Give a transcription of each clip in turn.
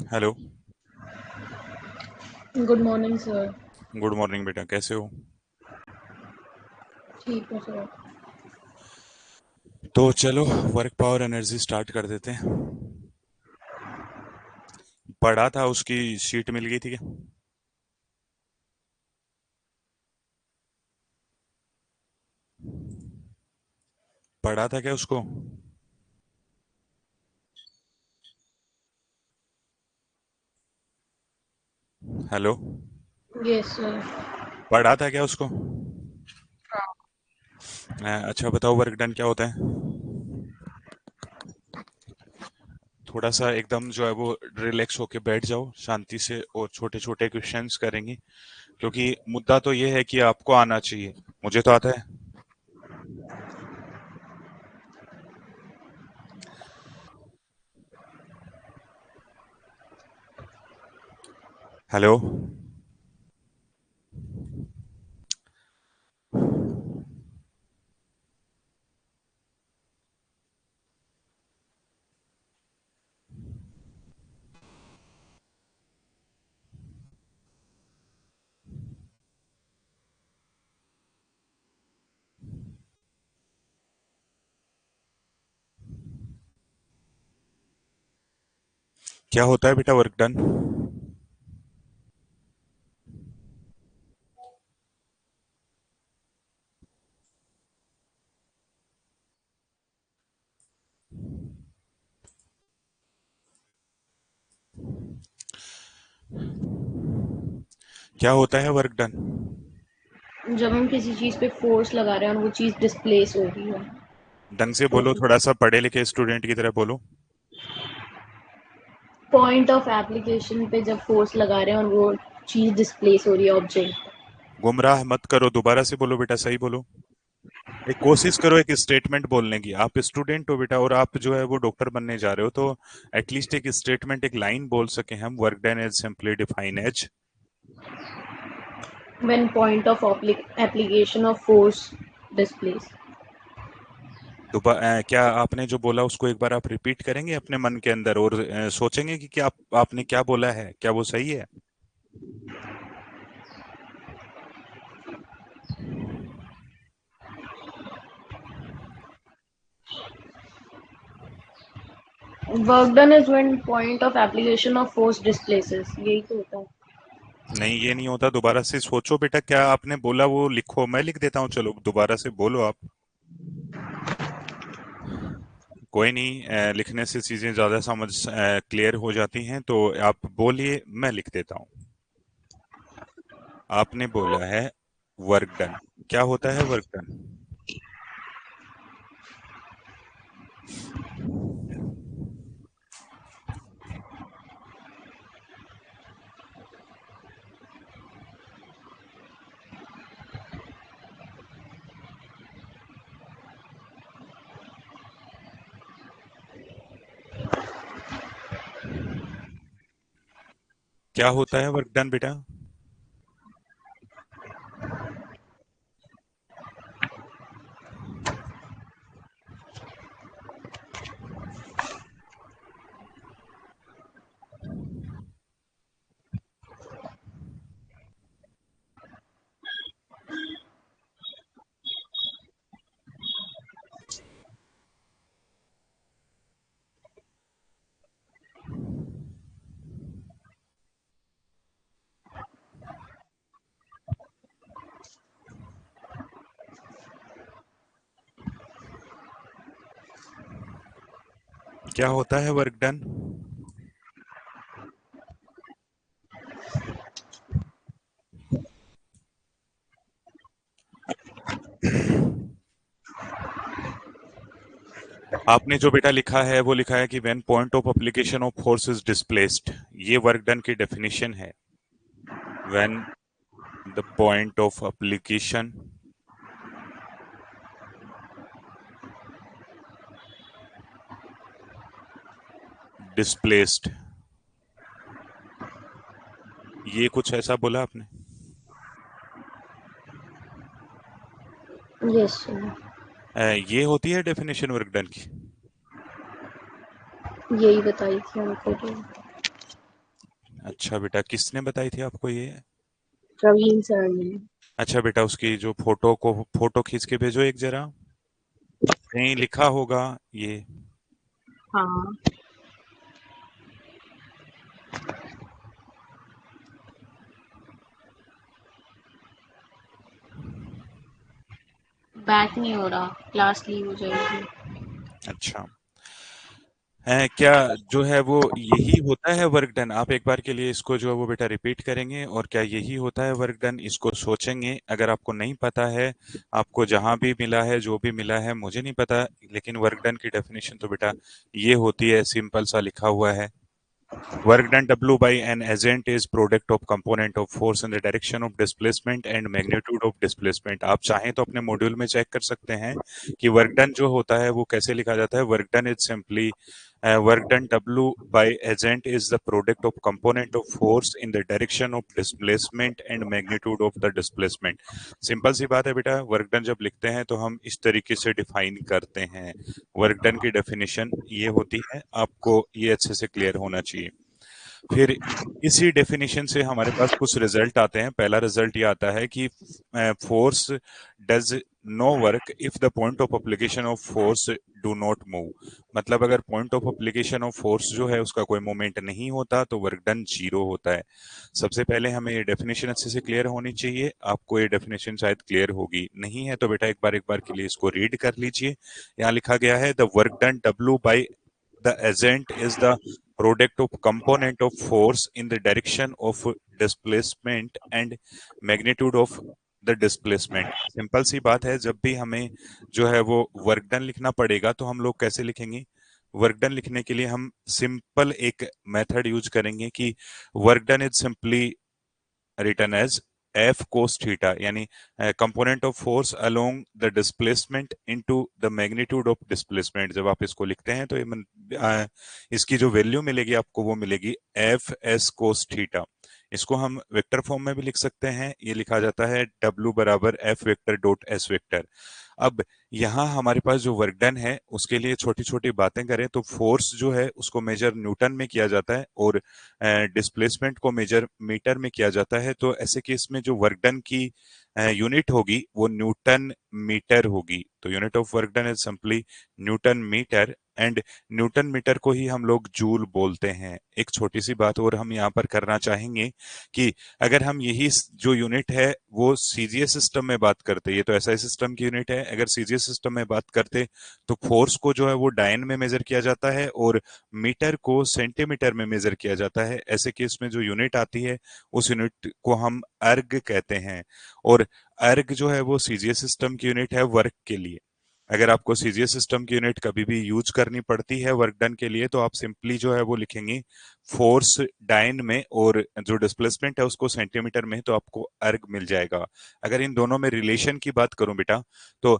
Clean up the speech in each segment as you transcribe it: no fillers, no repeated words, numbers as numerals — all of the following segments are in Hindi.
Hello. Good morning sir. Good morning बेटा, कैसे हो? ठीक है सर। तो चलो, वर्क पावर एनर्जी स्टार्ट कर देते हैं। पढ़ा था, उसकी शीट मिल गई थी क्या? पढ़ा था क्या उसको? हेलो। Yes sir. पढ़ा था क्या उसको? अच्छा बताओ, वर्क डन क्या होता है? थोड़ा सा एकदम जो है वो रिलैक्स होके बैठ जाओ शांति से, और छोटे छोटे क्वेश्चंस करेंगे। क्योंकि मुद्दा तो ये है कि आपको आना चाहिए। मुझे तो आता है। हेलो। क्या होता है बेटा वर्क डन? क्या होता है वर्क डन? जब हम किसी चीज़ पे फोर्स लगा रहे हैं और वो चीज़ डिस्प्लेस हो रही है ढंग से तो बोलो, थोड़ा सा पढ़े लिखे स्टूडेंट की तरह बोलो। पॉइंट ऑफ एप्लीकेशन पे जब फोर्स लगा रहे हैं और वो चीज़ डिस्प्लेस हो रही है ऑब्जेक्ट। गुमराह मत करो, दोबारा से बोलो बेटा, सही बोलो। एक कोशिश करो एक स्टेटमेंट बोलने की। आप स्टूडेंट हो बेटा, और आप जो है वो डॉक्टर बनने जा रहे हो, तो एटलीस्ट एक स्टेटमेंट, एक लाइन बोल सके हम। Work done is simply define as. When point of application of force displace. दोबारा क्या आपने जो बोला उसको एक बार आप रिपीट करेंगे अपने मन के अंदर, और सोचेंगे कि क्या आपने क्या बोला है, क्या वो सही है? Work done is when point of application of force displaces, यही तो होता है। नहीं, ये नहीं होता। दोबारा से सोचो बेटा, क्या आपने बोला वो लिखो, मैं लिख देता हूँ। चलो दोबारा से बोलो आप। कोई नहीं, लिखने से चीजें ज्यादा समझ क्लियर हो जाती हैं, तो आप बोलिए, मैं लिख देता हूँ। आपने बोला है वर्क डन। क्या होता है वर्क डन? क्या होता है वर्क डन बेटा? क्या होता है वर्क डन? आपने जो बेटा लिखा है वो लिखा है कि when point of application of force is displaced. ये वर्क डन की डेफिनेशन है। When the point of application displaced. ये कुछ ऐसा बोला आपने। Yes sir. ये होती है डेफिनेशन वर्क डन की। यही बताई थी हमको तो। अच्छा बेटा, किसने बताई थी आपको ये? प्रवीण सर ने। अच्छा बेटा, उसकी जो फोटो खींच के भेजो एक जरा, कहीं लिखा होगा ये। हाँ, बैक नहीं हो रहा, क्लास लीव हो जाएगी। अच्छा है क्या? जो है वो यही होता है वर्क डन? आप एक बार के लिए इसको जो है वो बेटा रिपीट करेंगे, और क्या यही होता है वर्क डन, इसको सोचेंगे। अगर आपको नहीं पता है, आपको जहां भी मिला है, जो भी मिला है, मुझे नहीं पता, लेकिन वर्क डन की डेफिनेशन तो बेटा ये होती है, सिंपल सा लिखा हुआ है। Work done W by an agent is product of component of force in the direction of displacement and magnitude of displacement। आप चाहें तो अपने मॉड्यूल में चेक कर सकते हैं कि वर्क डन जो होता है वो कैसे लिखा जाता है। Work done is simply work done W by agent is the product of component of force in the direction of displacement and magnitude of the displacement। Simple सी बात है बेटा, वर्क डन जब लिखते हैं तो हम इस तरीके से डिफाइन करते हैं। वर्क डन की डेफिनेशन ये होती है, आपको ये अच्छे से क्लियर होना चाहिए। फिर इसी डेफिनेशन से हमारे पास कुछ रिजल्ट आते हैं। पहला रिजल्ट ये आता है कि force does no work if the point of application of force do not move. मतलब अगर point of application of force जो है उसका कोई मोमेंट नहीं होता तो वर्क डन जीरो होता है। सबसे पहले हमें ये डेफिनेशन अच्छे से क्लियर होनी चाहिए। आपको ये डेफिनेशन शायद क्लियर होगी, नहीं है तो बेटा एक बार के लिए इसको रीड कर लीजिए। यहाँ लिखा गया है, the work done W by the agent is the product of component of force in the direction of displacement and magnitude of the displacement। Simple सी बात है, जब भी हमें जो है वो वर्क डन लिखना पड़ेगा तो हम लोग कैसे लिखेंगे? वर्क डन लिखने के लिए हम सिंपल एक मेथड यूज करेंगे कि work done is simply written as F cos theta, यानी component of force along the displacement into the magnitude of displacement. जब आप इसको लिखते हैं तो इसकी जो वैल्यू मिलेगी आपको वो मिलेगी एफ एस कोस थीटा। इसको हम वेक्टर फॉर्म में भी लिख सकते हैं, ये लिखा जाता है W बराबर F vector dot S vector. अब यहाँ हमारे पास जो वर्क डन है उसके लिए छोटी छोटी बातें करें तो फोर्स जो है उसको मेजर न्यूटन में किया जाता है और डिस्प्लेसमेंट को मेजर मीटर में किया जाता है। तो ऐसे केस में जो वर्क डन की यूनिट होगी वो न्यूटन मीटर होगी। तो unit of work done is simply newton metre, and newton metre को ही हम लोग जूल बोलते हैं। एक छोटी सी बात और हम यहाँ पर करना चाहेंगे कि अगर हम यही जो यूनिट है वो सीजीएस सिस्टम में बात करते, ये तो एसआई सिस्टम की यूनिट है, अगर सीजीएस सिस्टम में बात करते तो फोर्स को जो है वो डायन में मेजर किया जाता है और मीटर को सेंटीमीटर में मेजर किया जाता है। ऐसे केस में जो यूनिट आती है उस यूनिट को हम अर्ग कहते हैं, और अर्ग जो है वो सीजीएस सिस्टम की यूनिट है वर्क के लिए। अगर आपको सीजीएस सिस्टम की यूनिट कभी भी यूज करनी पड़ती है वर्क डन के लिए तो आप सिंपली जो है वो लिखेंगे फोर्स डाइन में और जो डिस्प्लेसमेंट है उसको सेंटीमीटर में, तो आपको अर्ग मिल जाएगा। अगर इन दोनों में रिलेशन की बात करूं बेटा, तो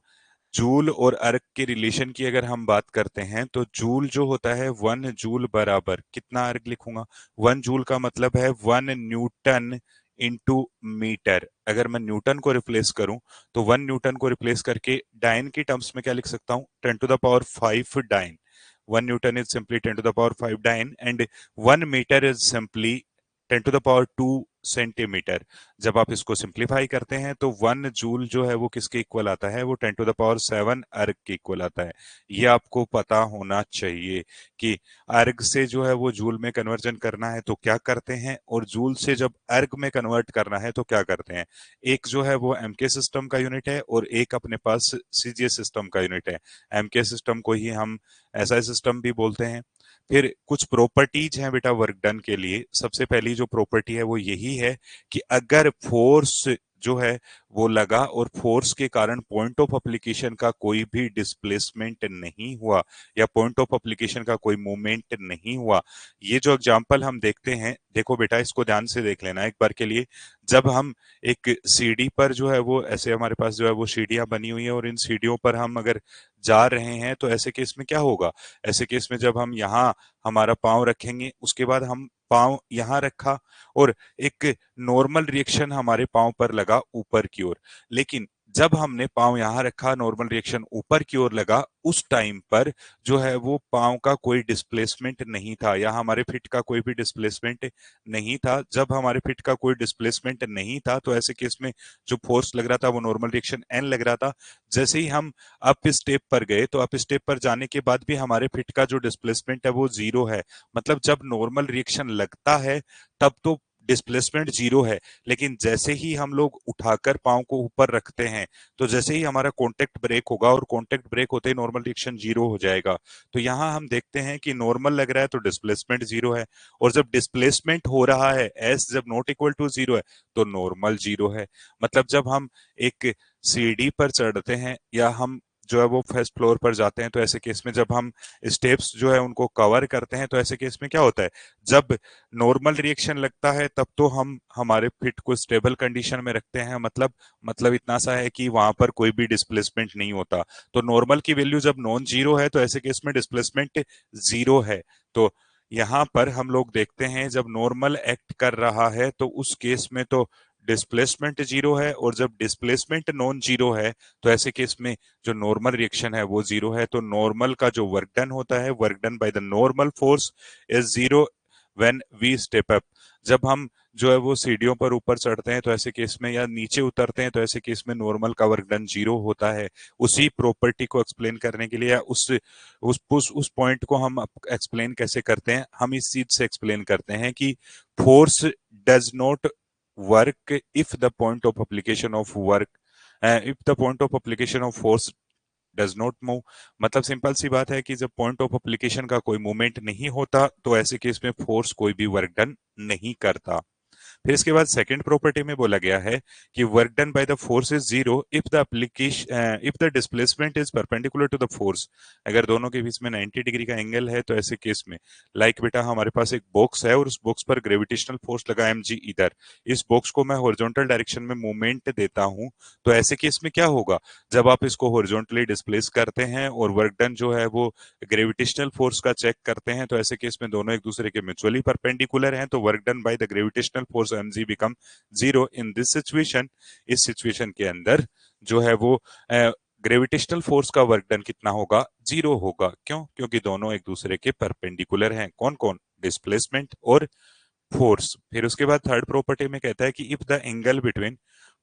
जूल और अर्ग के रिलेशन की अगर हम बात करते हैं तो जूल जो होता है 1 जूल बराबर कितना अर्ग लिखूंगा? 1 जूल का मतलब है 1 न्यूटन इंटू मीटर। अगर मैं न्यूटन को रिप्लेस करूं तो 1 न्यूटन को रिप्लेस करके डाइन की टर्म्स में क्या लिख सकता हूं? 10⁻⁵ dyne. 1 newton is simply 10⁻⁵ dyne, and 1 metre is simply 10⁻² centimetre. जब आप इसको सिंप्लीफाई करते हैं तो 1 जूल जो है वो किसके इक्वल आता है? वो 10⁻⁷ अर्ग के इक्वल आता है। ये आपको पता होना चाहिए कि अर्ग से जो है वो जूल में कन्वर्जन करना है तो क्या करते हैं, और जूल से जब अर्ग में कन्वर्ट करना है तो क्या करते हैं। एक जो है वो एमके सिस्टम का यूनिट है और एक अपने पास सीजीएस सिस्टम का यूनिट है। एमके सिस्टम को ही हम एसआई सिस्टम भी बोलते हैं। फिर कुछ प्रॉपर्टीज हैं बेटा वर्क डन के लिए। सबसे पहली जो प्रॉपर्टी है वो यही है कि अगर फोर्स जो है वो लगा और फोर्स के कारण पॉइंट ऑफ एप्लीकेशन का कोई भी डिस्प्लेसमेंट नहीं हुआ या पॉइंट ऑफ एप्लीकेशन का कोई मूवमेंट नहीं हुआ। ये जो एग्जांपल हम देखते हैं, देखो बेटा इसको ध्यान से देख लेना एक बार के लिए। जब हम एक सीढ़ी पर जो है वो ऐसे हमारे पास जो है वो सीढ़ियां बनी हुई है और इन सीढ़ियों पर हम अगर जा रहे हैं तो ऐसे केस में क्या होगा? ऐसे केस में जब हम यहाँ हमारा पांव रखेंगे उसके बाद हम पांव यहाँ रखा और एक नॉर्मल रिएक्शन हमारे पांव पर लगा ऊपर की ओर, लेकिन जब हमने पाँव यहाँ रखा, नॉर्मल रिएक्शन ऊपर की ओर लगा, उस टाइम पर जो है वो पाँव का कोई डिस्प्लेसमेंट नहीं था, या हमारे फिट का कोई भी डिस्प्लेसमेंट नहीं था। जब हमारे फिट का कोई डिस्प्लेसमेंट नहीं था तो ऐसे केस में जो फोर्स लग रहा था वो नॉर्मल रिएक्शन एन लग रहा था। जैसे ही हम अप स्टेप पर गए तो अप स्टेप पर जाने के बाद भी हमारे फिट का जो डिस्प्लेसमेंट है वो जीरो है। मतलब जब नॉर्मल रिएक्शन लगता है तब तो डिस्प्लेसमेंट जीरो है, लेकिन जैसे ही हम लोग उठाकर पाँव को ऊपर रखते हैं तो जैसे ही हमारा कॉन्टेक्ट ब्रेक होगा, और कॉन्टेक्ट ब्रेक होते ही नॉर्मल रिएक्शन जीरो हो जाएगा। तो यहाँ हम देखते हैं कि नॉर्मल लग रहा है तो डिस्प्लेसमेंट जीरो है, और जब डिस्प्लेसमेंट हो रहा है एस जब नॉट इक्वल टू जीरो है तो नॉर्मल जीरो है। मतलब जब हम एक सीढ़ी पर चढ़ते हैं या हम जो है वो फर्स्ट फ्लोर पर जाते हैं तो ऐसे केस में जब हम स्टेप्स जो है उनको कवर करते हैं तो ऐसे केस में क्या होता है, जब नॉर्मल रिएक्शन लगता है तब तो हम हमारे फिट को स्टेबल कंडीशन में रखते हैं। मतलब इतना सा है कि वहां पर कोई भी डिस्प्लेसमेंट नहीं होता। तो नॉर्मल की वैल्यू जब नॉन जीरो है तो ऐसे केस में डिस्प्लेसमेंट जीरो है। तो यहाँ पर हम लोग देखते हैं जब नॉर्मल एक्ट कर रहा है तो उस केस में तो डिस्प्लेसमेंट जीरो है, और जब डिस्प्लेसमेंट नॉन जीरो है तो ऐसे केस में जो नॉर्मल रिएक्शन है वो जीरो है। तो नॉर्मल का जो वर्क डन होता है, work done by the normal force is zero when we step up. जब हम जो है वो सीढ़ियों पर ऊपर चढ़ते हैं तो ऐसे केस में, या नीचे उतरते हैं तो ऐसे केस में नॉर्मल का वर्क डन जीरो होता है। उसी प्रॉपर्टी को एक्सप्लेन करने के लिए, या उस पॉइंट को हम एक्सप्लेन कैसे करते हैं, हम इस चीज से एक्सप्लेन करते हैं कि force does not work if the point of application of work if the point of application of force does not move. मतलब सिंपल सी बात है कि जब पॉइंट ऑफ एप्लीकेशन का कोई मूवमेंट नहीं होता तो ऐसे केस में फोर्स कोई भी वर्क डन नहीं करता। फिर इसके बाद सेकंड प्रॉपर्टी में बोला गया है कि work done by the force is zero if the application if the displacement is perpendicular to the force. अगर दोनों के बीच में 90 डिग्री का एंगल है तो ऐसे केस में, लाइक बेटा हमारे पास एक बॉक्स है और उस बॉक्स पर ग्रेविटेशनल फोर्स लगा mg इधर, इस बॉक्स को मैं हॉरिजॉन्टल डायरेक्शन में मूवमेंट देता हूं। तो ऐसे केस में क्या होगा, जब आप इसको हॉरिजॉन्टली डिस्प्लेस करते हैं और वर्क डन जो है वो ग्रेविटेशनल फोर्स का चेक करते हैं तो ऐसे केस में दोनों एक दूसरे के म्यूचुअली परपेंडिकुलर हैं, तो work done by the gravitational force mg become zero in this situation. इस सिचुएशन के अंदर जो है वो ग्रेविटेशनल फोर्स का वर्क डन कितना होगा, जीरो होगा। क्यों? क्योंकि दोनों एक दूसरे के परपेंडिकुलर हैं। कौन कौन? डिस्प्लेसमेंट और फोर्स। फिर उसके बाद थर्ड प्रॉपर्टी में कहता है कि if the angle between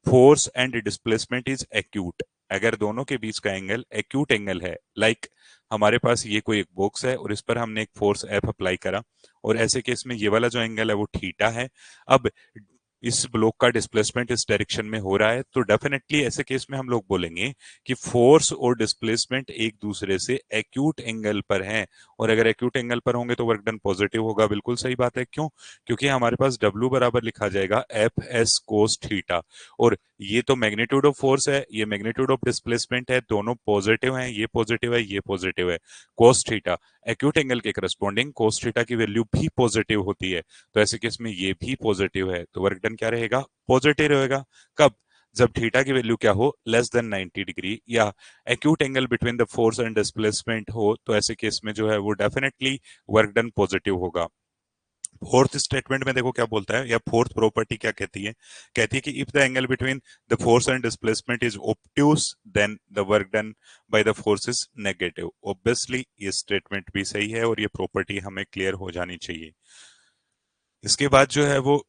force and displacement is acute, अगर दोनों के बीच का एंगल एक्यूट एंगल है, लाइक हमारे पास ये कोई एक बॉक्स है और इस पर हमने एक फोर्स एफ अप्लाई करा, और ऐसे केस में ये वाला जो एंगल है वो थीटा है। अब इस ब्लॉक का डिस्प्लेसमेंट इस डायरेक्शन में हो रहा है, तो डेफिनेटली ऐसे केस में हम लोग बोलेंगे कि फोर्स और डिस्प्लेसमेंट एक दूसरे से एक्यूट एंगल पर हैं, और अगर एक्यूट एंगल पर होंगे तो वर्क डन पॉजिटिव होगा। बिल्कुल सही बात है। क्यों? क्योंकि हमारे पास W बराबर लिखा जाएगा एफ एस कोस थीटा, और ये तो मैग्नीट्यूड ऑफ फोर्स है, ये मैग्नीट्यूड ऑफ डिस्प्लेसमेंट है, दोनों पॉजिटिव हैं, ये पॉजिटिव है, ये पॉजिटिव है। कोस थीटा एक्यूट एंगल के करस्पॉन्डिंग कोस थीटा की वैल्यू भी पॉजिटिव होती है, तो ऐसे केस में ये भी पॉजिटिव है, तो वर्क डन क्या रहेगा, पॉजिटिव रहेगा। कब? जब थीटा की वैल्यू क्या हो, लेस देन 90 डिग्री, या acute angle between the force and displacement हो, तो ऐसे केस में जो है वो डेफिनेटली वर्क डन पॉजिटिव होगा। फोर्थ स्टेटमेंट में देखो क्या बोलता है, या फोर्थ प्रॉपर्टी क्या कहती है, कहती है कि if the angle between the force and displacement is obtuse then the work done by the force is negative. Obviously ये स्टेटमेंट भी सही है और ये प्रॉपर्टी हमें क्लियर हो जानी चाहिए। इसके बाद जो है वो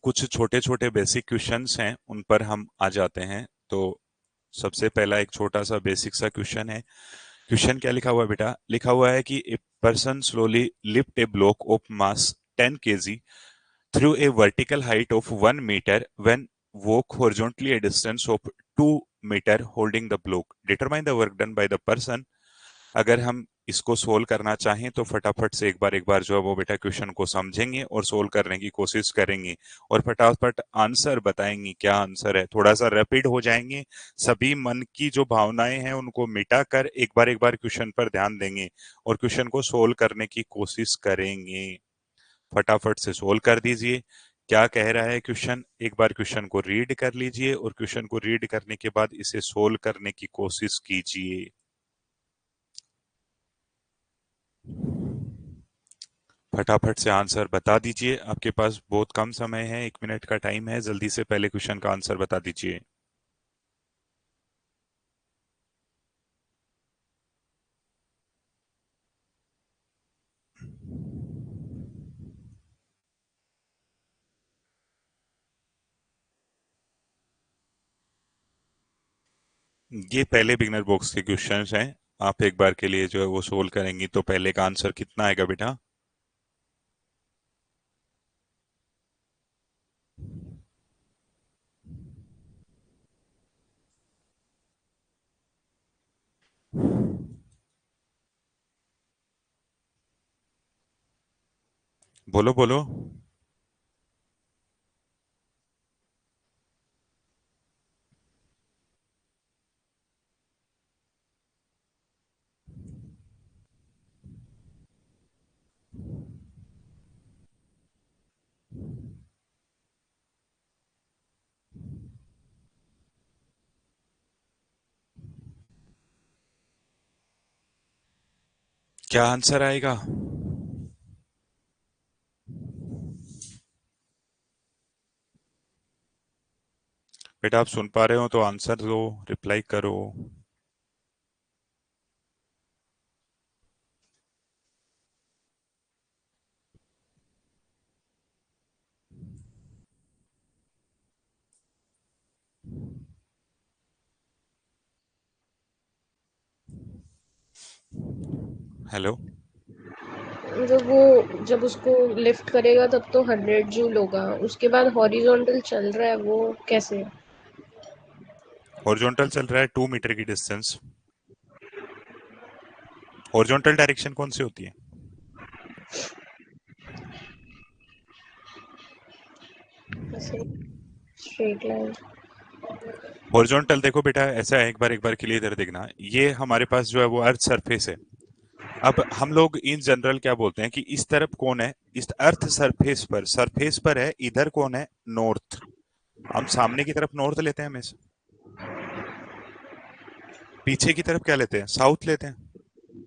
कुछ छोटे छोटे बेसिक क्वेश्चंस हैं, उन पर हम आ जाते हैं। तो सबसे पहला एक छोटा सा बेसिक सा क्वेश्चन है। क्वेश्चन क्या लिखा हुआ है बेटा? लिखा हुआ है कि a person slowly lift A block of mass 10 kg through a vertical height of 1 meter when walk horizontally a distance of 2 meter holding the block. Determine the work done by the person. अगर हम इसको सोल्व करना चाहें तो फटाफट से एक बार जो है वो बेटा क्वेश्चन को समझेंगे और सोल्व करने की कोशिश करेंगे, और फटाफट आंसर बताएंगे क्या आंसर है। थोड़ा सा रैपिड हो जाएंगे, सभी मन की जो भावनाएं हैं उनको मिटा कर एक बार क्वेश्चन पर ध्यान देंगे और क्वेश्चन को सोल्व करने की कोशिश करेंगे। फटाफट से सोल्व कर दीजिए। क्या कह रहा है क्वेश्चन? एक बार क्वेश्चन को रीड कर लीजिए और क्वेश्चन को रीड करने के बाद इसे सोल्व करने की कोशिश कीजिए। फटाफट से आंसर बता दीजिए, आपके पास बहुत कम समय है, 1 मिनट का टाइम है, जल्दी से पहले क्वेश्चन का आंसर बता दीजिए। ये पहले बिगनर बॉक्स के क्वेश्चंस हैं। आप एक बार के लिए जो है वो सोल्व करेंगी तो पहले का आंसर कितना आएगा बेटा? बोलो बोलो। क्या आंसर आएगा? बेटा आप सुन पा रहे हो तो आंसर दो, रिप्लाई करो। हेलो। जब उसको लिफ्ट करेगा तब तो 100 जूल होगा, उसके बाद हॉरिजॉन्टल चल रहा है वो कैसे? हॉरिजॉन्टल चल रहा है 2 मीटर की डिस्टेंस। हॉरिजॉन्टल डायरेक्शन कौन सी होती है? ऐसे स्ट्रेट लाइन। हॉरिजॉन्टल देखो बेटा ऐसा है, एक बार के लिए इधर देखना। ये हमारे पास जो है वो अर्थ सरफेस है। अब हम लोग इन जनरल क्या बोलते हैं कि इस तरफ कौन है? इस अर्थ सरफेस पर है, इधर कौन है? नॉर्थ। हम सामने की तरफ नॉर्थ लेते हैं हमेशा। पीछे की तरफ क्या लेते हैं? साउथ लेते हैं।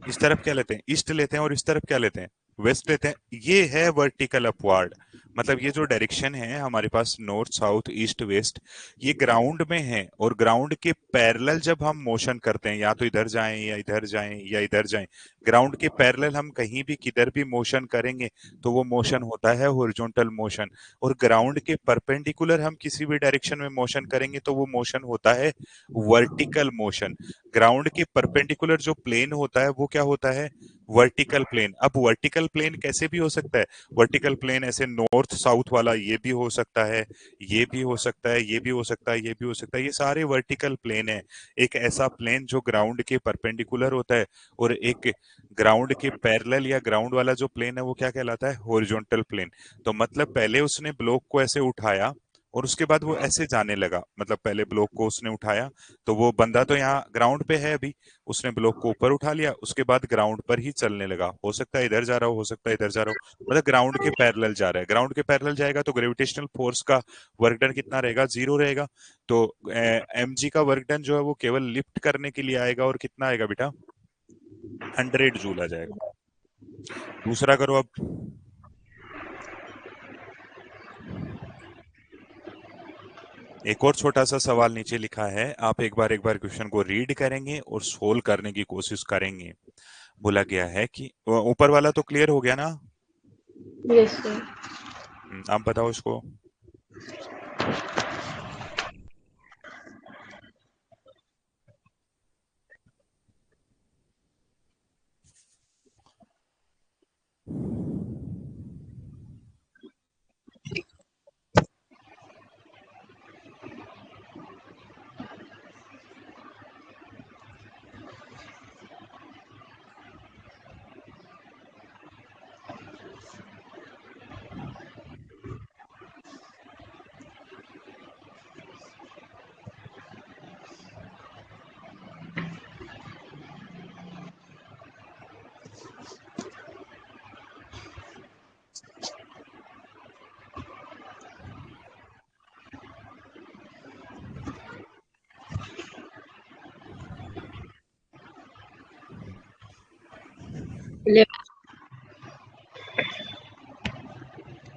इस तरफ क्या लेते हैं? ईस्ट लेते हैं। और इस तरफ क्या लेते हैं? वेस्ट लेते हैं। ये है वर्टिकल अपवार्ड। मतलब ये जो डायरेक्शन है हमारे पास, नॉर्थ साउथ ईस्ट वेस्ट, ये ग्राउंड में है। और ग्राउंड के पैरेलल जब हम मोशन करते हैं, या तो इधर जाएं या इधर जाएं या इधर जाएं, ग्राउंड के पैरेलल हम कहीं भी किधर भी मोशन करेंगे तो वो मोशन होता है हॉरिजॉन्टल मोशन। और ग्राउंड के परपेंडिकुलर हम किसी भी डायरेक्शन में मोशन करेंगे तो वो मोशन होता है वर्टिकल मोशन। ग्राउंड के परपेंडिकुलर जो प्लेन होता है वो क्या होता है? Vertical plane. अब वर्टिकल प्लेन कैसे भी हो सकता है? वर्टिकल प्लेन ऐसे नॉर्थ साउथ वाला ये भी हो सकता है, ये भी हो सकता है, ये भी हो सकता है, ये भी हो सकता है। ये सारे वर्टिकल प्लेन है। एक ऐसा प्लेन जो ग्राउंड के परपेंडिकुलर होता है, और एक ग्राउंड के पैरेलल या ग्राउंड वाला जो प्लेन है वो क्या कहलाता है? Horizontal plane. तो मतलब पहले उसने ब्लॉक को ऐसे उठाया और उसके बाद वो ऐसे जाने लगा। मतलब पहले ब्लॉक को उसने उठाया, तो वो बंदा तो यहाँ ग्राउंड पे है अभी, उसने ब्लॉक को ऊपर उठा लिया, उसके बाद ग्राउंड पर ही चलने लगा। हो सकता है इधर जा रहा हो सकता है इधर जा रहा हो, मतलब ग्राउंड के पैरेलल जा रहा है। ग्राउंड के पैरेलल जाएगा तो ग्रेविटेशनल फोर्स का वर्क डन कितना रहेगा? 0 रहेगा। तो एम जी का वर्क डन जो है वो केवल लिफ्ट करने के लिए आएगा, और कितना आएगा बेटा? 100 जूल आ जाएगा। दूसरा करो अब। एक और छोटा सा सवाल नीचे लिखा है, आप एक बार क्वेश्चन को रीड करेंगे और सोल्व करने की कोशिश करेंगे। बोला गया है कि ऊपर वाला तो क्लियर हो गया ना? Yes sir. आप बताओ इसको।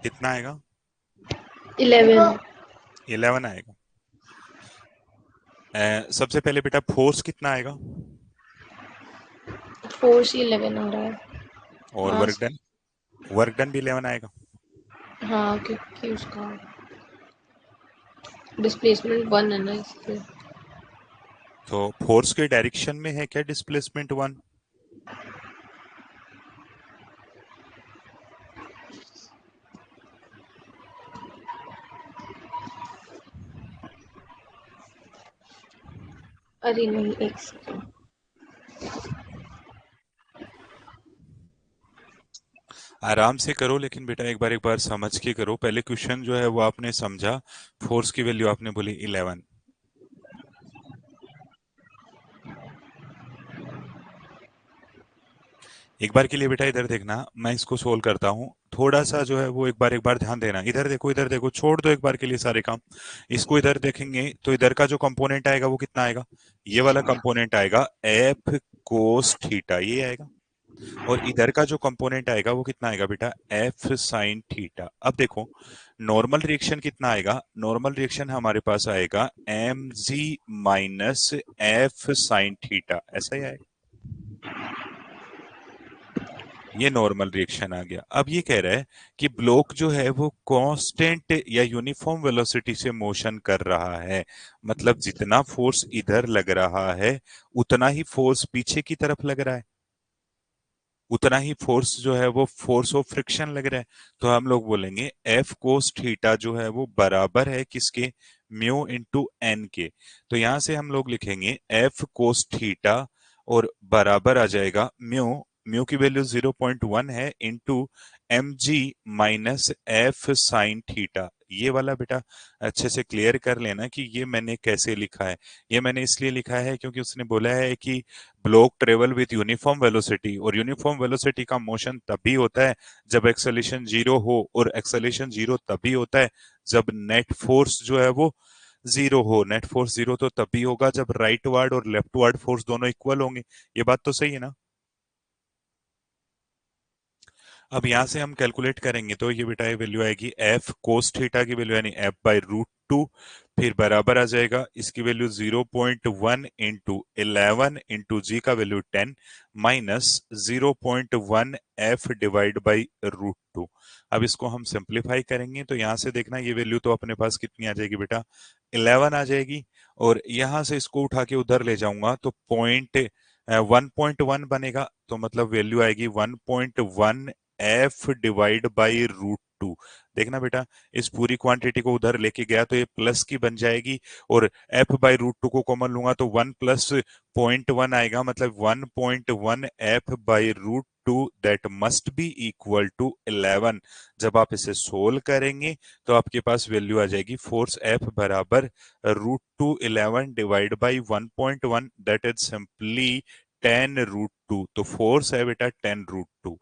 कितना आएगा? 11। 11 आएगा। सबसे पहले बेटा फोर्स कितना आएगा? फोर्स 11 आ रहा है। और हाँ वर्क डन? वर्क डन भी 11 आएगा। हाँ, क्योंकि उसका डिस्प्लेसमेंट 1 है ना, इसलिए। तो फोर्स के डायरेक्शन में है क्या डिस्प्लेसमेंट 1? अरे नहीं, एक सेकंड। आराम से करो, लेकिन बेटा एक बार समझ के करो। पहले क्वेश्चन जो है वो आपने समझा, फोर्स की वैल्यू आपने बोली 11। एक बार के लिए बेटा इधर देखना, मैं इसको सोल्व करता हूँ। थोड़ा सा जो है वो एक बार ध्यान देना। इधर देखो, छोड़ दो एक बार के लिए सारे काम। इसको इधर देखेंगे तो इधर का जो कंपोनेंट आएगा वो कितना आएगा? ये वाला कंपोनेंट आएगा एफ कोस थीटा, ये आएगा। और इधर का जो कंपोनेंट आएगा वो कितना आएगा बेटा? F sine theta. अब देखो, नॉर्मल रिएक्शन कितना आएगा? नॉर्मल रिएक्शन हमारे पास आएगा M G minus F sine theta, ऐसा ही आएगा। ये नॉर्मल रिएक्शन आ गया। अब ये कह रहा है कि ब्लॉक जो है वो कांस्टेंट या यूनिफॉर्म वेलोसिटी से मोशन कर रहा है। मतलब जितना फोर्स इधर लग रहा है उतना ही फोर्स पीछे की तरफ लग रहा है, उतना ही फोर्स जो है वो फोर्स ऑफ फ्रिक्शन लग रहा है। तो हम लोग बोलेंगे एफ कोस थीटा जो है वो बराबर है किसके? म्यू इंटू एन के। तो यहां से हम लोग लिखेंगे एफ कोस थीटा और बराबर आ जाएगा म्यू, म्यू की वैल्यू 0.1 है, into M G minus F sine theta. ये वाला बेटा अच्छे से क्लियर कर लेना कि ये मैंने कैसे लिखा है। ये मैंने इसलिए लिखा है क्योंकि उसने बोला है कि block travel with uniform velocity, और यूनिफॉर्म वेलोसिटी का मोशन तभी होता है जब एक्सेलेरेशन जीरो हो, और एक्सेलेरेशन जीरो तभी होता है जब नेट फोर्स जो है वो जीरो हो। नेट फोर्स जीरो तो तभी होगा जब राइट वार्ड और लेफ्ट वार्ड फोर्स दोनों इक्वल होंगे। ये बात तो सही है ना? अब यहां से हम कैलकुलेट करेंगे तो ये बेटा ये वैल्यू आएगी एफ कोस थीटा की वैल्यू, यानी एफ बाई रूट टू। फिर बराबर आ जाएगा इसकी वैल्यू 0.1 इंटू 11 इंटू जी का value 10 minus 0.1 F divide by root two. अब इसको हम सिंप्लीफाई करेंगे तो यहां से देखना ये वैल्यू तो अपने पास कितनी आ जाएगी बेटा? 11 आ जाएगी। और यहां से इसको उठा के उधर ले जाऊंगा तो पॉइंट 1.1 बनेगा, तो मतलब वैल्यू आएगी 1.1 F divide by root two. देखना बेटा, इस पूरी क्वांटिटी को उधर लेके गया तो ये प्लस की बन जाएगी, और एफ बाई रूट टू को कॉमन लूंगा तो 1 प्लस 0.1 आएगा, मतलब 1.1 F by root two, that must be equal to 11। जब आप इसे सोल्व करेंगे तो आपके पास वैल्यू आ जाएगी फोर्स एफ बराबर root two 11 divide by 1.1, that is simply 10 root two. तो फोर्स है बेटा 10 रूट टू।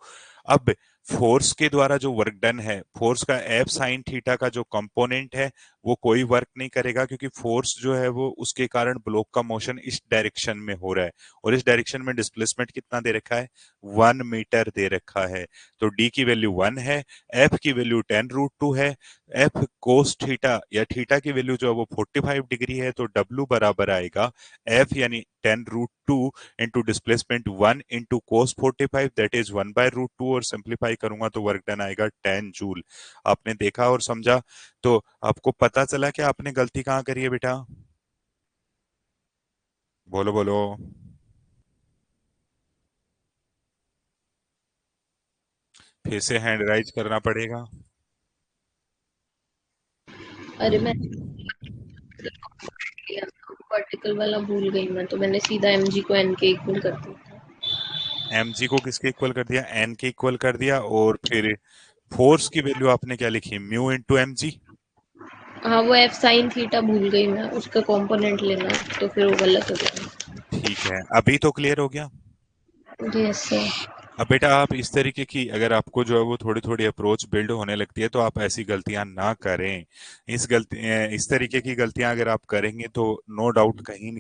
अब फोर्स के द्वारा जो वर्क डन है, फोर्स का एफ साइन थीटा का जो कंपोनेंट है वो कोई वर्क नहीं करेगा, क्योंकि फोर्स जो है वो उसके कारण ब्लॉक का मोशन इस डायरेक्शन में हो रहा है, और इस डायरेक्शन में डिस्प्लेसमेंट कितना दे रखा है? 1 मीटर दे रखा है। तो डी की वैल्यू 1 है, एफ की वैल्यू 10 रूट टू है। एफ कोस थीटा या थीटा की वैल्यू जो है वो 45 डिग्री है, तो डब्ल्यू बराबर आएगा एफ यानी 10 root two into displacement 1 into cos 45, that is 1 by root two, और सिंप्लीफाई करूंगा तो वर्क डन आएगा 10 जूल। आपने देखा और समझा, तो आपको पता चला कि आपने गलती कहाँ करी है बेटा? बोलो बोलो। फिर से हैंड राइज करना पड़ेगा। अरे मैं पार्टिकल वाला भूल गई मैं, तो मैंने सीधा एमजी को एन के इक्वल कर दिया। एम जी को किसके इक्वल कर दिया? एन के इक्वल कर दिया। और फिर फोर्स की वैल्यू आपने क्या लिखी? Mu into M G. हाँ, वो एफ साइन थीटा भूल गई मैं, उसका कंपोनेंट लेना, तो फिर वो गलत हो गया। ठीक है, अभी तो क्लियर हो गया। Yes sir. अब बेटा आप इस तरीके की, अगर आपको जो है वो थोड़ी थोड़ी अप्रोच बिल्ड होने लगती है तो आप ऐसी गलतियां ना करें। इस तरीके की गलतियां अगर आप करेंगे तो नो डाउट कहीं न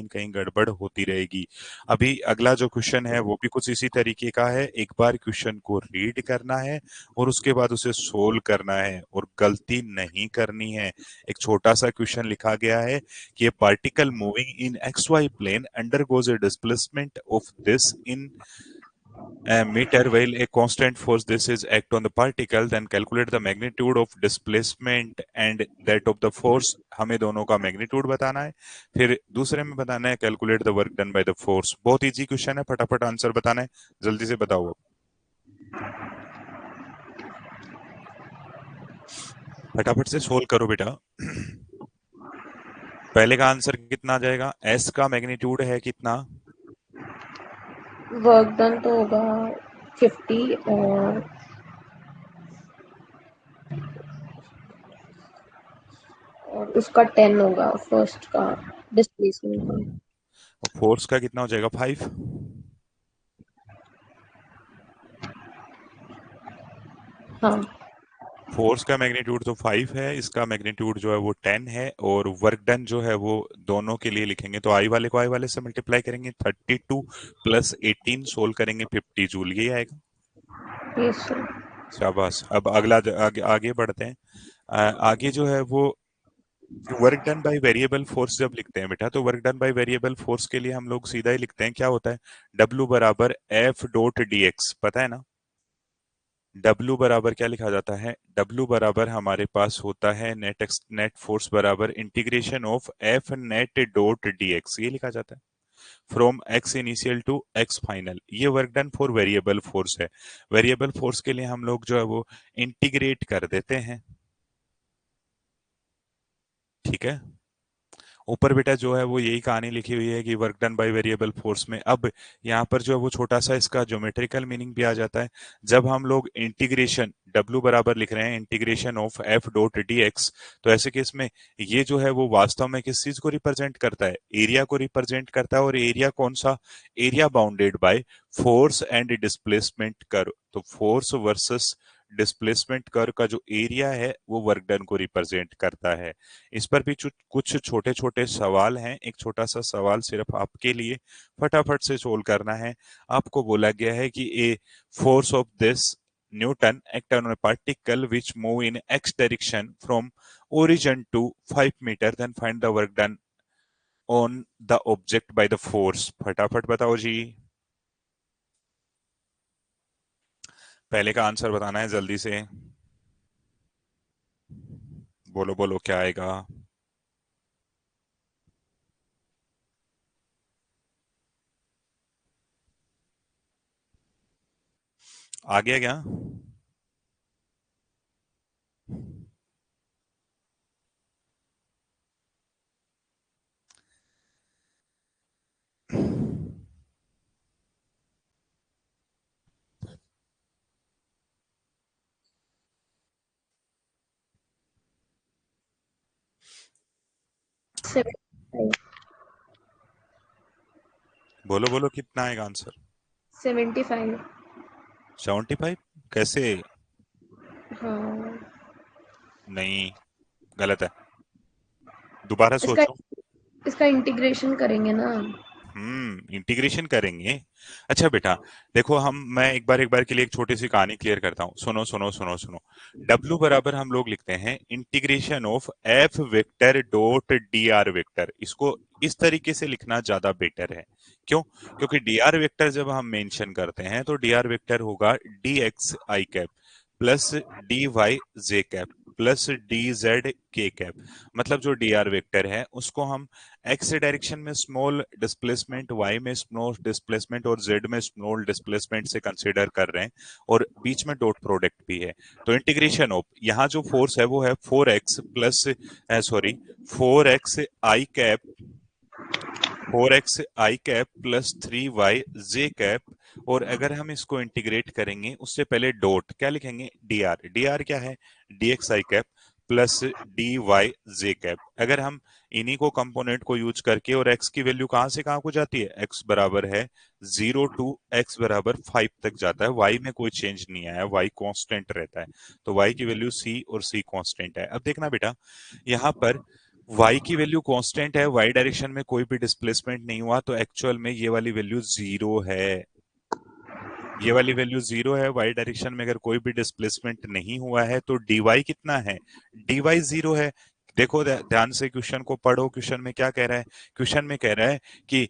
कहीं गड़बड़ होती रहेगी। अभी अगला जो क्वेश्चन है वो भी कुछ इसी तरीके का है। एक बार क्वेश्चन को रीड करना है और उसके बाद उसे सोल्व करना है, और गलती नहीं करनी है। एक छोटा सा क्वेश्चन लिखा गया है कि a particle moving in X Y plane undergoes a displacement of this in a meter while a constant force this is act on the particle, then calculate the magnitude of displacement and that of the force. हमें दोनों का मैग्नीट्यूड बताना है, फिर दूसरे में बताना है calculate the work done by the force. बहुत इजी क्वेश्चन है, फटाफट आंसर बताना है, जल्दी से बताओ। फटाफट से सोल्व करो बेटा। पहले का आंसर कितना आ जाएगा? एस का मैग्नीट्यूड है कितना? वर्क डन तो होगा 50 और उसका 10 होगा फर्स्ट का डिस्प्लेसमेंट का। और फोर्स का कितना हो जाएगा? 5। हाँ फोर्स का मैग्नीट्यूड तो 5 है, इसका मैग्नीट्यूड जो है वो 10 है, और वर्क डन जो है वो दोनों के लिए लिखेंगे तो आई वाले को आई वाले से मल्टीप्लाई करेंगे, 32 प्लस 18 सोल्व करेंगे 50 जूल, ये आएगा। Yes sir. शाबाश। अब अगला आगे बढ़ते हैं। आगे जो है वो work done by variable force जब लिखते हैं बेटा, तो work done by variable force के लिए हम लोग सीधा ही लिखते हैं, क्या होता है? W बराबर एफ डॉट डी एक्स, पता है ना? W बराबर क्या लिखा जाता है? W बराबर हमारे पास होता है नेट फोर्स बराबर integration of F net dot d x, ये लिखा जाता है from x initial to x final. ये work done for variable force है। वेरिएबल फोर्स के लिए हम लोग जो है वो इंटीग्रेट कर देते हैं, ठीक है। ऊपर बेटा जो है वो यही कहानी लिखी हुई है कि work done by variable force में। अब यहाँ पर जो है वो छोटा सा इसका ज्योमेट्रिकल मीनिंग भी आ जाता है। जब हम लोग इंटीग्रेशन W बराबर लिख रहे हैं integration of F dot d x, तो ऐसे केस में ये जो है वो वास्तव में किस चीज को रिप्रेजेंट करता है? एरिया को रिप्रेजेंट करता है। और एरिया कौन सा? Area bounded by force and displacement curve. तो फोर्स वर्सेस डिस्प्लेसमेंट कर्व का जो एरिया है वो वर्क डन को रिप्रेजेंट करता है। इस पर भी कुछ छोटे छोटे सवाल हैं। एक छोटा सा सवाल सिर्फ आपके लिए, फटाफट से सोल्व करना है। आपको बोला गया है कि a force of this newton act on a particle which move in X direction from origin to 5 meter, then find the work done on the object by the force. फटाफट बताओ जी, पहले का आंसर बताना है जल्दी से। बोलो बोलो क्या आएगा? आ गया क्या? 75। बोलो बोलो कितना आएगा आंसर? 75। 75? कैसे? हाँ नहीं, गलत है, दोबारा इसका सोचो। इसका इंटीग्रेशन करेंगे ना। इंटीग्रेशन करेंगे। अच्छा बेटा, देखो मैं एक बार के लिए एक छोटी सी कहानी क्लियर करता हूँ, सुनो सुनो सुनो सुनो। W बराबर हम लोग लिखते हैं integration of F vector dot D R vector. इसको इस तरीके से लिखना ज्यादा बेटर है। क्यों? क्योंकि डी आर वेक्टर जब हम मेंशन करते हैं तो डी आर वेक्टर होगा डी एक्स आई कैप प्लस डी वाई जे कैप प्लस डी जेड के कैप। मतलब जो डी आर वेक्टर है उसको हम एक्स डायरेक्शन में स्मॉल डिस्प्लेसमेंट, वाई में स्मॉल डिस्प्लेसमेंट और जेड में स्मॉल डिस्प्लेसमेंट से कंसीडर कर रहे हैं, और बीच में डॉट प्रोडक्ट भी है। तो इंटीग्रेशन ऑफ यहाँ जो फोर्स है वो है 4x प्लस सॉरी 4x आई कैप प्लस 3y जे कैप। और अगर हम इसको इंटीग्रेट करेंगे उससे पहले डॉट क्या लिखेंगे? डी आर क्या है? डी एक्स आई कैप प्लस डी वाई जे कैप। अगर हम इन्हीं को कंपोनेंट को यूज करके, और x की वैल्यू कहां से कहां को जाती है? x बराबर है 0 टू x बराबर 5 तक जाता है। y में कोई चेंज नहीं आया, y कांस्टेंट रहता है। तो y की वैल्यू c और c कांस्टेंट है। अब देखना बेटा, यहाँ पर y की वैल्यू कांस्टेंट है, y डायरेक्शन में कोई भी डिस्प्लेसमेंट नहीं हुआ, तो एक्चुअल में ये वाली वैल्यू जीरो है। ये वाली वैल्यू जीरो है। y डायरेक्शन में अगर कोई भी डिस्प्लेसमेंट नहीं हुआ है तो dy कितना है? dy जीरो है। देखो ध्यान से क्वेश्चन को पढ़ो। क्वेश्चन में क्या कह रहा है? क्वेश्चन में कह रहा है कि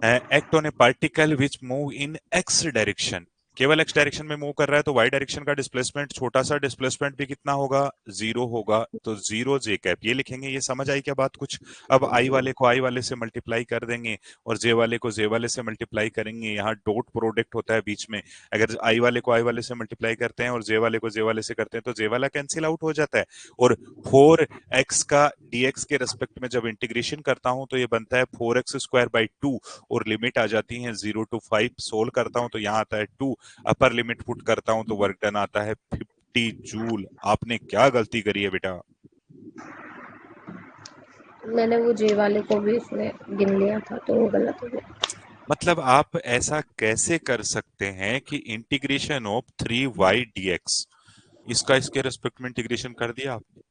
act on a particle which move in X direction, केवल एक्स डायरेक्शन में मूव कर रहा है तो वाई डायरेक्शन का डिस्प्लेसमेंट, छोटा सा डिस्प्लेसमेंट भी कितना होगा, जीरो होगा, तो जीरो जे कैप ये लिखेंगे। ये समझ आई क्या बात कुछ? अब आई वाले को आई वाले से मल्टीप्लाई कर देंगे और जे वाले को जे वाले से मल्टीप्लाई करेंगे। यहाँ डॉट प्रोडक्ट होता है बीच में, अगर आई वाले को आई वाले से मल्टीप्लाई करते हैं और जे वाले को जे वाले से करते हैं तो जे वाला कैंसिल आउट हो जाता है। और 4x का dx के रेस्पेक्ट में जब इंटीग्रेशन करता हूं तो ये बनता है 4x² by 2 और लिमिट आ जाती है 0 to 5। सोल्व करता हूं तो यहाँ आता है 2, अपर लिमिट पुट करता हूं तो वर्क डन आता है 50 जूल। आपने क्या गलती करी है बेटा? मैंने वो जे वाले को भी इसमें गिन लिया था तो वो गलत हो गया। मतलब आप ऐसा कैसे कर सकते हैं कि इंटीग्रेशन ऑफ 3y dx, इसका इसके रेस्पेक्ट में इंटीग्रेशन कर दिया आपने?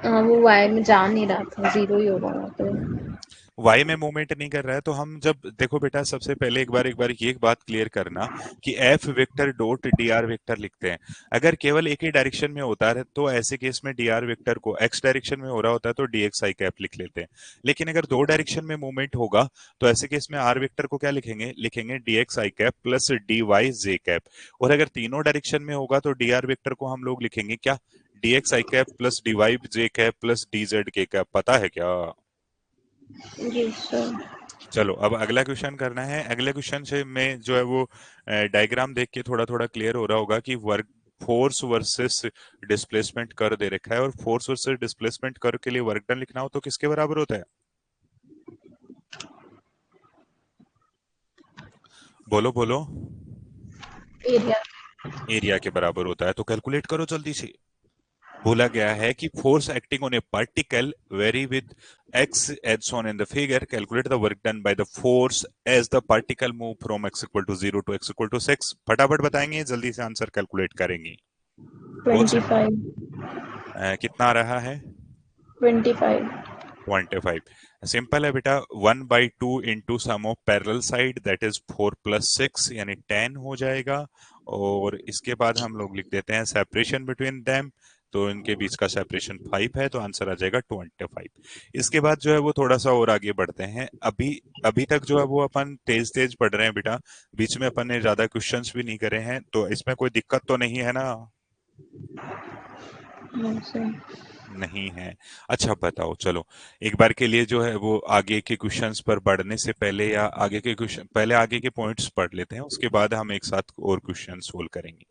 हाँ वो वाई में जा नहीं रहा था, जीरो ही होगा वहाँ पे। वाई में मूवमेंट नहीं कर रहा है तो हम जब देखो बेटा, सबसे पहले एक बार ये एक बात क्लियर करना कि F vector dot D R vector लिखते हैं। अगर केवल एक ही डायरेक्शन में होता है तो ऐसे केस में डी आर वेक्टर को एक्स डायरेक्शन में हो रहा होता है तो डी एक्स आई कैप लिख लेते हैं। लेकिन अगर दो डायरेक्शन में मूवमेंट होगा तो ऐसे केस में आर वेक्टर को क्या लिखेंगे, लिखेंगे डी एक्स आई कैप प्लस डी वाई जे कैप। और अगर तीनों डायरेक्शन में होगा तो डी आर वेक्टर को हम लोग लिखेंगे क्या, डी एक्स आई कैप प्लस डी वाई जे कैप प्लस डी जेड के कैप। पता है क्या? जी सर। चलो अब अगला क्वेश्चन करना है। अगले क्वेश्चन से में जो है वो डायग्राम देख के थोड़ा थोड़ा क्लियर हो रहा होगा कि वर्क फोर्स वर्सेस डिस्प्लेसमेंट कर दे रखा है और फोर्स वर्सेस डिस्प्लेसमेंट कर के लिए वर्क डन लिखना हो तो किसके बराबर होता है? बोलो बोलो। एरिया। एरिया के बराबर होता है, तो कैलकुलेट करो जल्दी से। बोला गया है कि force acting on a particle very with x as shown in the figure, calculate the work done by the force as the particle move from x equal to 0 to x equal to 6। फटाफट बताएंगे, जल्दी से आंसर कैलकुलेट करेंगे। बहुत सिंपल। 25। कितना आ रहा है? 25। 25। सिंपल है बेटा, 1/2 into sum of parallel side that is 4 + 6 यानी 10 हो जाएगा। और इसके बाद हम लोग लिख देते हैं सेपरेशन बिटवीन देम, तो इनके बीच का सेपरेशन 5 है तो आंसर आ जाएगा 25। इसके बाद जो है वो थोड़ा सा और आगे बढ़ते हैं। अभी अभी तक जो है वो अपन तेज तेज पढ़ रहे हैं बेटा, बीच में अपन ने ज्यादा क्वेश्चंस भी नहीं करे हैं, तो इसमें कोई दिक्कत तो नहीं है ना? हाँ सर। नहीं है। अच्छा बताओ, चलो एक बार के लिए जो है वो आगे के क्वेश्चंस पर बढ़ने से पहले या आगे के क्वेश्चन पहले आगे के पॉइंट्स पढ़ लेते हैं, उसके बाद हम एक साथ और क्वेश्चन सोल्व करेंगे।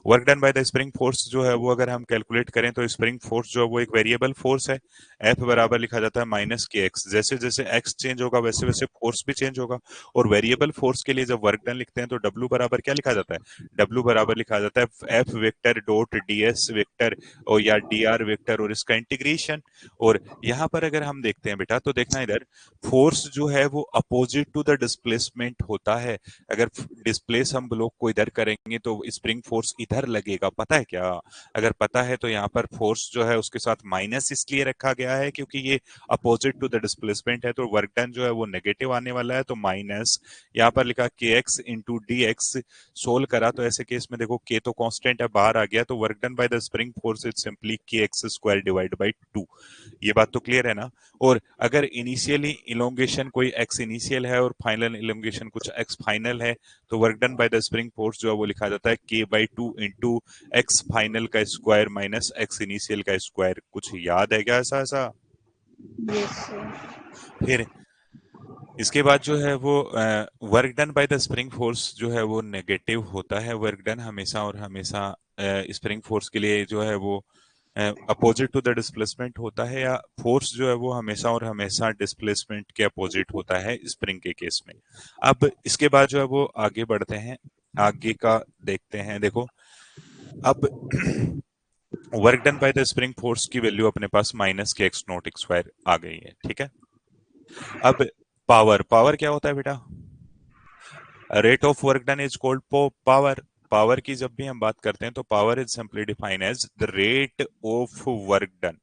Work done by the spring force जो है वो अगर हम कैलकुलेट करें तो स्प्रिंग फोर्स जो है वो एक वेरिएबल फोर्स है। एफ बराबर लिखा जाता है माइनस के एक्स, जैसे जैसे एक्स चेंज होगा वैसे वैसे फोर्स भी चेंज होगा। और वेरिएबल फोर्स के लिए जब वर्क डन लिखते हैं तो डब्ल्यू बराबर क्या लिखा जाता है, डब्ल्यू बराबर लिखा जाता है F vector dot D S vector और या डी आर वेक्टर और इसका इंटीग्रेशन। और यहाँ पर अगर हम देखते हैं बेटा तो देखना इधर, फोर्स जो है वो अपोजिट टू द डिस्प्लेसमेंट होता है। अगर डिस्प्लेस हम ब्लॉक को इधर करेंगे तो स्प्रिंग फोर्स इधर लगेगा, पता है क्या? अगर पता है तो यहाँ पर फोर्स जो है उसके साथ माइनस इसलिए रखा गया है क्योंकि ये अपोजिट टू द डिस्प्लेसमेंट है, तो वर्क डन जो है वो नेगेटिव आने वाला है, तो माइनस यहाँ पर लिखा के x into D x. Solve करा तो ऐसे केस में देखो के तो कांस्टेंट है बाहर आ गया, तो work done by the spring force is simply के एक्स स्क्वायर डिवाइड बाई 2। ये बात तो क्लियर है ना? और अगर इनिशियली इलोंगेशन कोई एक्स इनिशियल है और फाइनल इलोंगेशन कुछ एक्स फाइनल है तो work done by the spring force जो है वो लिखा जाता है k/2 इंटू एक्स फाइनल का स्क्वायर माइनस एक्स इनिशियल का स्क्वायर। कुछ याद है क्या ऐसा ऐसा? Yes sir. फिर इसके बाद जो है वो work done by the spring force जो है वो नेगेटिव होता है। वर्क डन हमेशा और हमेशा स्प्रिंग फोर्स के लिए जो है वो अपोजिट टू द डिस्प्लेसमेंट होता है, या फोर्स जो है वो हमेशा और हमेशा डिस्प्लेसमेंट के अपोजिट होता है स्प्रिंग के केस में। अब इसके बाद जो है वो आगे बढ़ते हैं, आगे का देखते हैं। देखो अब work done by the spring force की वैल्यू अपने पास माइनस के एक्स नॉट स्क्वायर आ गई है, ठीक है। अब पावर, पावर क्या होता है बेटा? Rate of work done is called power. Power की जब भी हम बात करते हैं तो power is simply defined as the rate of work done.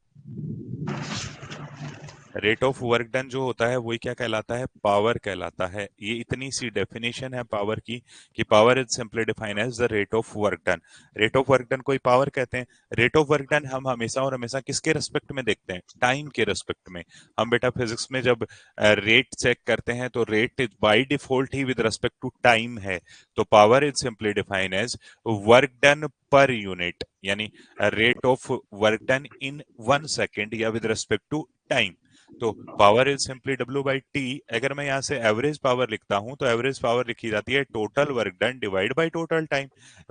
Rate of work done जो होता है वही क्या कहलाता है, पावर कहलाता है। ये इतनी सी डेफिनेशन है पावर की कि power is simply defined as the rate of work done. Rate of work done को ही पावर कहते हैं। रेट ऑफ वर्क डन हम हमेशा और हमेशा किसके रेस्पेक्ट में देखते हैं, टाइम के रेस्पेक्ट में। हम बेटा फिजिक्स में जब रेट चेक करते हैं तो रेट बाय डिफॉल्ट ही विद रेस्पेक्ट टू टाइम है। तो power is simply defined as work done per unit, यानी rate of work done in 1 second या विद रेस्पेक्ट टू टाइम। तो power is simply W by T. अगर मैं यहां से एवरेज पावर लिखता हूं तो एवरेज पावर लिखी जाती है total work done divide by total time.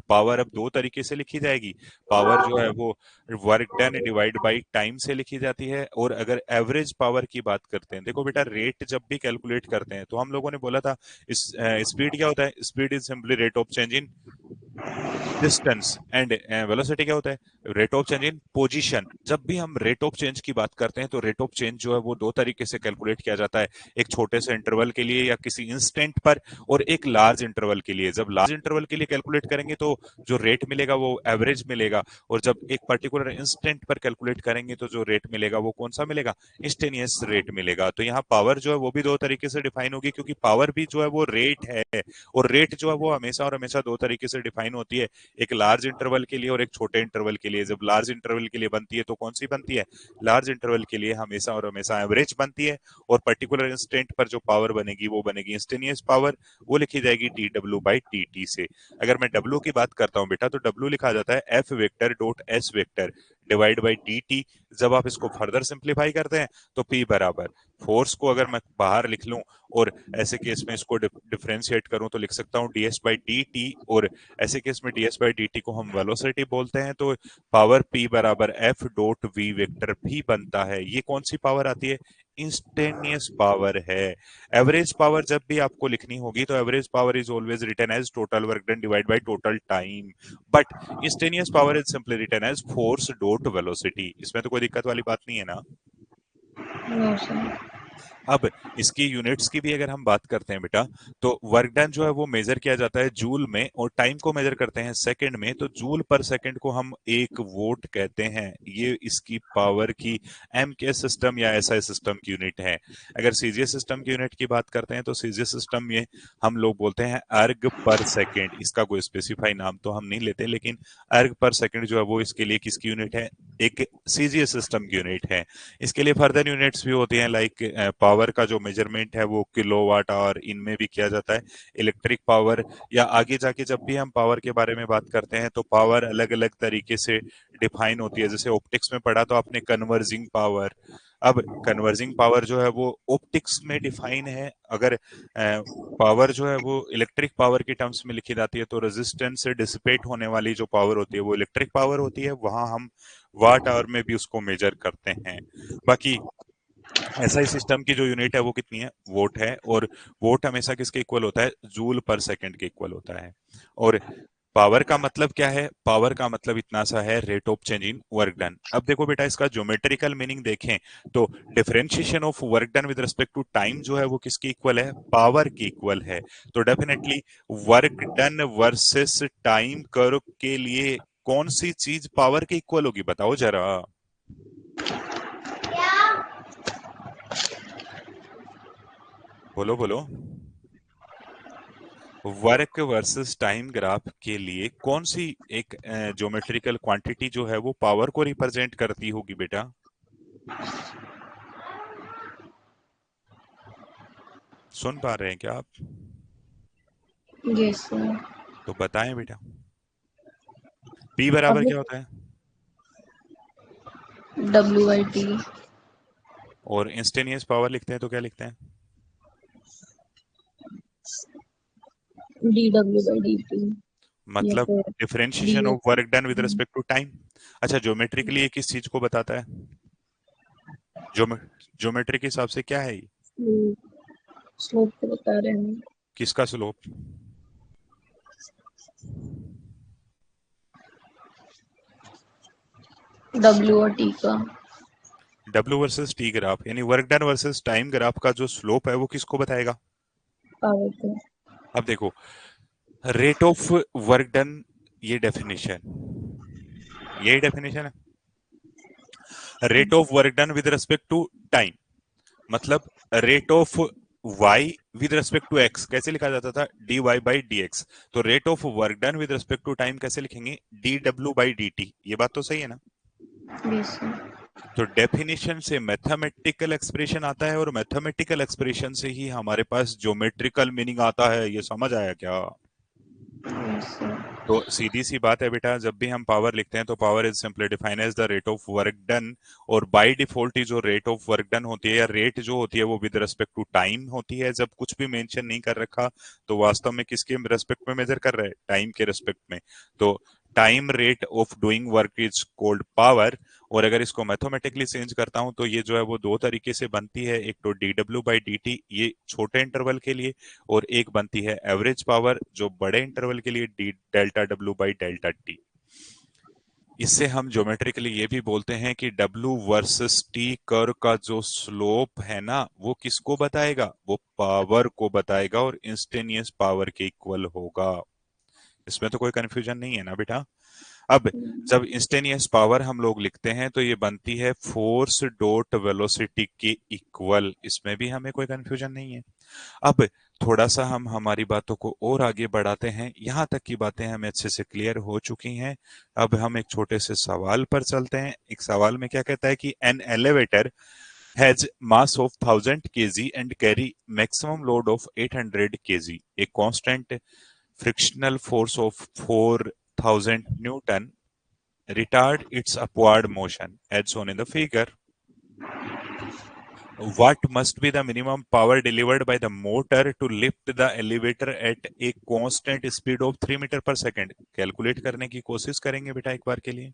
Power अब दो तरीके से लिखी जाएगी। पावर जो है वो work done divide by time से लिखी जाती है, और अगर एवरेज पावर की बात करते हैं, देखो बेटा रेट जब भी कैलकुलेट करते हैं तो हम लोगों ने बोला था स्पीड क्या होता है, speed is simply rate of change in distance, and velocity क्या होता है, rate of change in position. जब भी हम रेट ऑफ चेंज की बात करते हैं तो रेट ऑफ चेंज जो है वो दो तरीके से कैलकुलेट किया जाता है, एक छोटे से इंटरवल के लिए या किसी इंस्टेंट पर, और एक लार्ज इंटरवल के लिए। जब लार्ज इंटरवल के लिए कैलकुलेट करेंगे तो जो रेट मिलेगा वो एवरेज मिलेगा, और जब एक पर्टिकुलर इंस्टेंट पर कैलकुलेट करेंगे तो जो रेट मिलेगा वो कौन सा मिलेगा, इंस्टेनियस रेट मिलेगा। तो यहाँ पावर जो है वो भी दो तरीके से डिफाइन होगी, क्योंकि पावर भी जो है वो रेट है, और रेट जो है वो हमेशा और हमेशा दो तरीके से डिफाइन होती है, एक लार्ज इंटरवल के लिए और एक छोटे इंटरवल के लिए। जब लार्ज इंटरवल के लिए बनती है तो कौन सी बनती है, लार्ज इंटरवल के लिए हमेशा और हमेशा एवरेज बनती है, और पर्टिकुलर इंस्टेंट पर जो पावर बनेगी वो बनेगी इंस्टेनियस पावर, वो लिखी जाएगी D W by T T से। अगर मैं डब्ल्यू की बात करता हूं बेटा तो डब्ल्यू लिखा जाता है F vector dot S vector divide by D T. जब आप इसको फर्दर सिंप्लीफाई करते हैं तो पी बराबर, फोर्स को अगर मैं बाहर लिख लूं और ऐसे केस में इसको डिफरेंशिएट करूं तो लिख सकता हूं ds बाई डी टी, और ऐसे केस में ds बाई डी टी को हम वेलोसिटी बोलते हैं। तो पावर p बराबर f डॉट v वेक्टर भी बनता है। ये कौन सी पावर आती है, इंस्टेनियस पावर है। एवरेज पावर जब भी आपको लिखनी होगी तो average power is always written as total work done divide by total time, but instantaneous power is simply written as force dot velocity. इसमें तो कोई दिक्कत वाली बात नहीं है ना। No sir. अब इसकी यूनिट्स की भी अगर हम बात करते हैं बेटा, तो वर्क डन जो है वो मेजर किया जाता है जूल में, और टाइम को मेजर करते हैं सेकंड में। तो जूल पर सेकंड को हम एक वोट कहते हैं। ये इसकी पावर की एम के सिस्टम या एसआई सिस्टम की यूनिट है। अगर सीजीएस सिस्टम की यूनिट की बात करते हैं तो सीजीएस सिस्टम में हम लोग बोलते हैं अर्ग पर सेकेंड। इसका कोई स्पेसिफाई नाम तो हम नहीं लेते, लेकिन अर्ग पर सेकेंड जो है वो इसके लिए किसकी यूनिट है, एक सीजीएस सिस्टम की यूनिट है। इसके लिए फर्दर यूनिट्स भी होती हैं, लाइक पावर का जो मेजरमेंट है वो किलोवाट आवर इनमें भी किया जाता है, इलेक्ट्रिक पावर, या आगे जाके जब भी हम पावर के बारे में बात करते हैं तो पावर अलग अलग तरीके से डिफाइन होती है। जैसे ऑप्टिक्स में पढ़ा तो आपने कन्वर्जिंग पावर। अब कन्वर्जिंग पावर जो है वो ऑप्टिक्स में डिफाइन है। अगर पावर जो है वो इलेक्ट्रिक पावर की टर्म्स में लिखी जाती है तो रेजिस्टेंस से डिसिपेट होने वाली जो पावर होती है वो इलेक्ट्रिक पावर होती है, वहां हम वाट आवर में भी उसको मेजर करते हैं। बाकी एसआई सिस्टम की जो यूनिट है वो कितनी है, वोट है, और वोट हमेशा किसके इक्वल होता है, जूल पर सेकंड के इक्वल होता है। और पावर का मतलब क्या है, पावर का मतलब इतना सा है, rate of change in work done. अब देखो बेटा इसका ज्योमेट्रिकल मीनिंग देखें तो differentiation of work done with respect to time जो है वो किसकी इक्वल है, पावर की इक्वल है। तो definitely work done versus time curve के लिए कौन सी चीज पावर के इक्वल होगी, बताओ जरा। बोलो बोलो। वर्क वर्सेस टाइम ग्राफ के लिए कौन सी एक ज्योमेट्रिकल क्वांटिटी जो है वो पावर को रिप्रेजेंट करती होगी बेटा, सुन पा रहे हैं क्या आप, यस सर। तो बताएं बेटा। पी बराबर अब क्या होता है, डब्ल्यू आई टी। और इंस्टेनियस पावर लिखते हैं तो क्या लिखते हैं, D W by D T, या मतलब फिर D differentiation of X. Work done with respect to time. अच्छा ज्योमेट्रिकली ये किस चीज को बताता है, ज्योमेट्री के हिसाब से क्या है ये? स्लोप को बता रहे हैं। किसका स्लोप, डब्ल्यू और टी का। डब्ल्यू वर्सेस टी ग्राफ, यानी work done versus time graph का जो स्लोप है वो किसको बताएगा। पावर को। अब देखो रेट ऑफ वर्क डन, ये डेफिनेशन, यही डेफिनेशन है, rate of work done with respect to time. मतलब rate of y with respect to x कैसे लिखा जाता था, dy बाई dx। तो rate of work done with respect to time कैसे लिखेंगे, dw बाई dt। ये बात तो सही है ना। Yes sir. तो डेफिनेशन से मैथमेटिकल एक्सप्रेशन आता है, और मैथमेटिकल एक्सप्रेशन से ही हमारे पास ज्योमेट्रिकल मीनिंग आता है। ये समझ आया क्या। Yes sir. तो सीधी सी बात है बेटा, जब भी हम पावर लिखते हैं तो power is simply defined as the rate of work done. और बाय डिफॉल्ट ही जो रेट ऑफ वर्क डन होती है या रेट जो होती है वो विद रिस्पेक्ट टू टाइम होती है। जब कुछ भी मेंशन नहीं कर रखा तो वास्तव में किसके रेस्पेक्ट में मेजर कर रहे हैं, टाइम के रेस्पेक्ट में। तो time rate of doing work is called power. और अगर इसको मैथमेटिकली चेंज करता हूं तो ये जो है वो दो तरीके से बनती है, एक तो D W by D T ये छोटे इंटरवल के लिए, और एक बनती है एवरेज पावर जो बड़े इंटरवल के लिए, D delta W by delta T. इससे हम ज्योमेट्रिकली ये भी बोलते हैं कि W वर्सेस T कर्व का जो स्लोप है ना वो किसको बताएगा, वो पावर को बताएगा और इंस्टेनियस पावर के इक्वल होगा। इसमें तो कोई कंफ्यूजन नहीं है ना बेटा। अब जब इंस्टेनियस पावर हम लोग लिखते हैं तो ये बनती है फोर्स डॉट वेलोसिटी के इक्वल। इसमें भी हमें कोई कंफ्यूजन नहीं है। अब थोड़ा सा हम हमारी बातों को और आगे बढ़ाते हैं, यहां तक की बातें हमें अच्छे से क्लियर हो चुकी हैं। अब हम एक छोटे से सवाल पर चलते हैं। एक सवाल में क्या कहता है कि an elevator has mass of 1000 kg and carry maximum load of 800 kg। A constant frictional force of 4000 Newton retard its upward motion as shown in the figure. What must be the minimum power delivered by the motor to lift the elevator at a constant speed of 3 metre पर सेकेंड। कैलकुलेट करने की कोशिश करेंगे बेटा एक बार के लिए।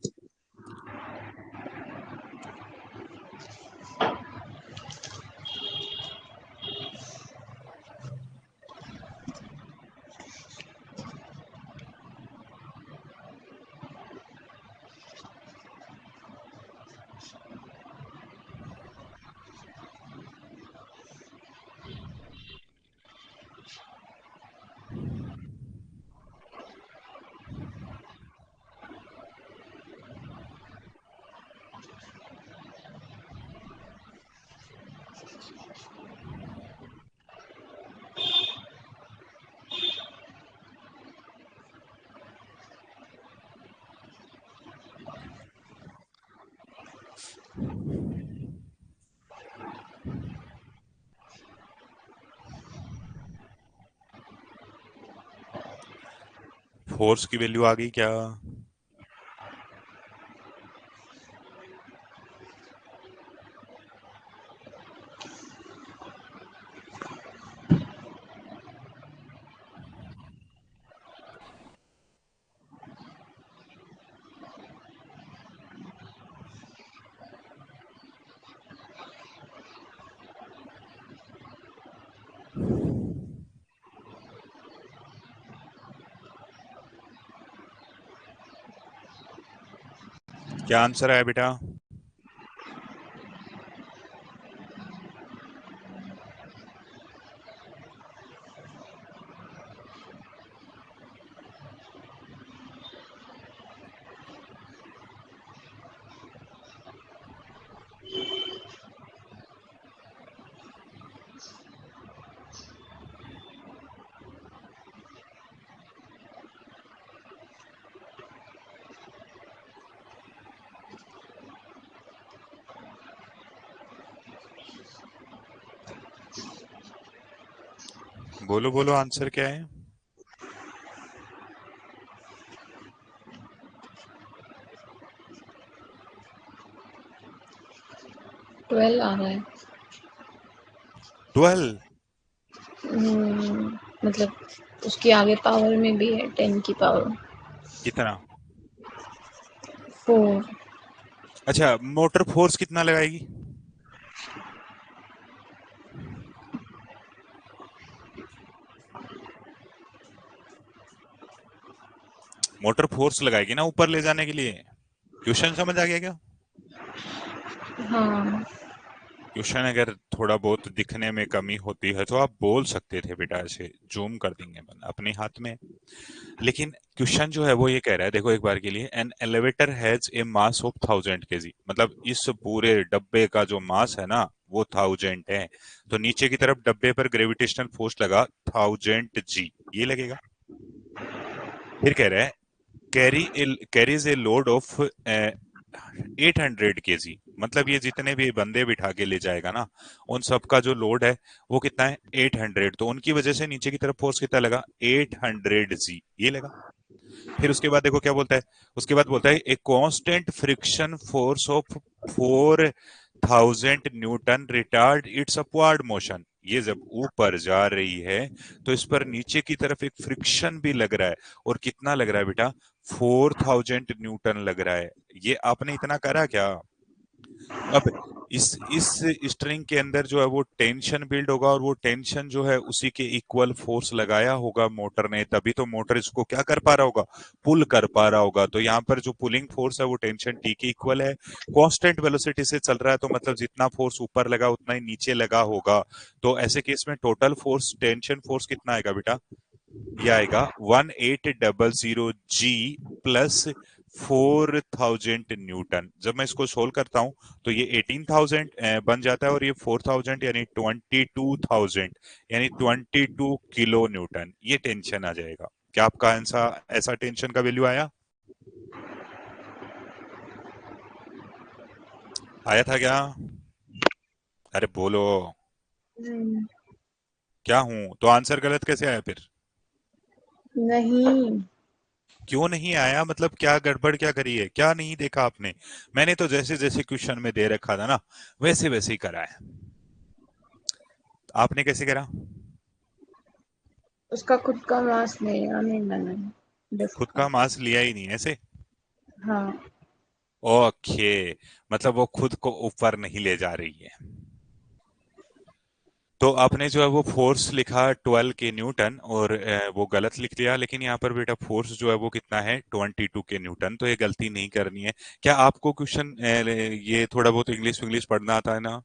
फोर्स की वैल्यू आ गई क्या। क्या आंसर है बेटा। बोलो बोलो आंसर क्या है। 12 आ रहा है। 12। मतलब उसकी आगे पावर में भी है 10 की पावर कितना। 4। अच्छा मोटर फोर्स कितना लगाएगी। मोटर फोर्स लगाएगी ना ऊपर ले जाने के लिए। क्वेश्चन समझ आ गया क्या। हाँ। क्वेश्चन अगर थोड़ा बहुत दिखने में कमी होती है तो आप बोल सकते थे बेटा, ऐसे जूम कर देंगे अपने हाथ में। लेकिन क्वेश्चन जो है वो ये कह रहा है, देखो एक बार के लिए, an elevator has a mass of 1000 kg। मतलब इस पूरे डब्बे का जो मास है ना वो 1000 है। तो नीचे की तरफ डब्बे पर ग्रेविटेशनल फोर्स लगा 1000 G, ये लगेगा। फिर कह रहा है carries a load of 800 kg, मतलब ये जितने भी बंदे बिठा के ले जाएगा ना, उन सबका जो लोड है वो कितना है 800, तो उनकी वजह से नीचे की तरफ फोर्स कितना लगा 800 G, ये लगा। फिर उसके बाद देखो क्या बोलता है, उसके बाद बोलता है a constant friction force of 4000 N retard it's upward motion. ये जब ऊपर जा रही है तो इस पर नीचे की तरफ एक फ्रिक्शन भी लग रहा है, और कितना लग रहा है बेटा 4000 N लग रहा है। ये आपने इतना करा क्या? अब इस स्ट्रिंग के अंदर जो है वो टेंशन बिल्ड होगा, और वो टेंशन जो है उसी के इक्वल फोर्स लगाया होगा मोटर ने, तभी तो मोटर इसको क्या कर पा रहा होगा, पुल कर पा रहा होगा। तो यहाँ पर जो पुलिंग फोर्स है वो टेंशन टी के इक्वल है, कांस्टेंट वेलोसिटी से चल रहा है, तो मतलब जितना फोर्स ऊपर लगा उतना ही नीचे लगा होगा। तो ऐसे केस में टोटल फोर्स, टेंशन फोर्स कितना आएगा बेटा, ये आएगा 1800 G प्लस 4000 N। जब मैं इसको सोल्व करता हूं तो ये 18,000 बन जाता है, और ये 4000 यानी 22,000, यानी 22 kN ये टेंशन आ जाएगा। क्या आपका आंसर ऐसा टेंशन का वैल्यू आया? आया था क्या? अरे बोलो। नहीं। क्या हूं तो आंसर गलत कैसे आया फिर? नहीं। क्यों नहीं आया, मतलब क्या गड़बड़ क्या करी है, क्या नहीं देखा आपने? मैंने तो जैसे जैसे क्वेश्चन में दे रखा था ना, वैसे वैसे ही करा है। आपने कैसे करा? उसका खुद का मास नहीं आने मैंने खुद डिस्क का। का मास लिया ही नहीं ऐसे? हाँ। ओके, मतलब वो खुद को ऊपर नहीं ले जा रही है। तो आपने जो है वो फोर्स लिखा 12 kN, और वो गलत लिख दिया, लेकिन यहाँ पर बेटा फोर्स जो है वो कितना है 22 kN, तो ये गलती नहीं करनी है। क्या आपको क्वेश्चन ये थोड़ा बहुत इंग्लिश इंग्लिश पढ़ना आता है ना?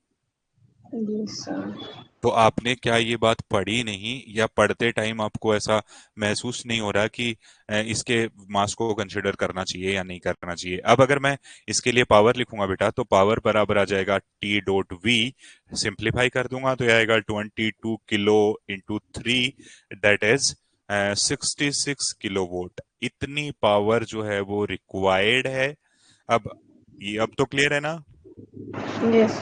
Yes sir. तो आपने क्या ये बात पढ़ी नहीं, या पढ़ते टाइम आपको ऐसा महसूस नहीं हो रहा कि इसके मास को कंसिडर करना चाहिए या नहीं करना चाहिए? अब अगर मैं इसके लिए पावर लिखूंगा बेटा, तो पावर बराबर आ जाएगा T.V, सिंप्लीफाई कर दूंगा तो ये आएगा 22 kilo into 3, that is 66 kW। इतनी पावर जो है वो रिक्वायर्ड है। अब ये अब तो क्लियर है ना? यस।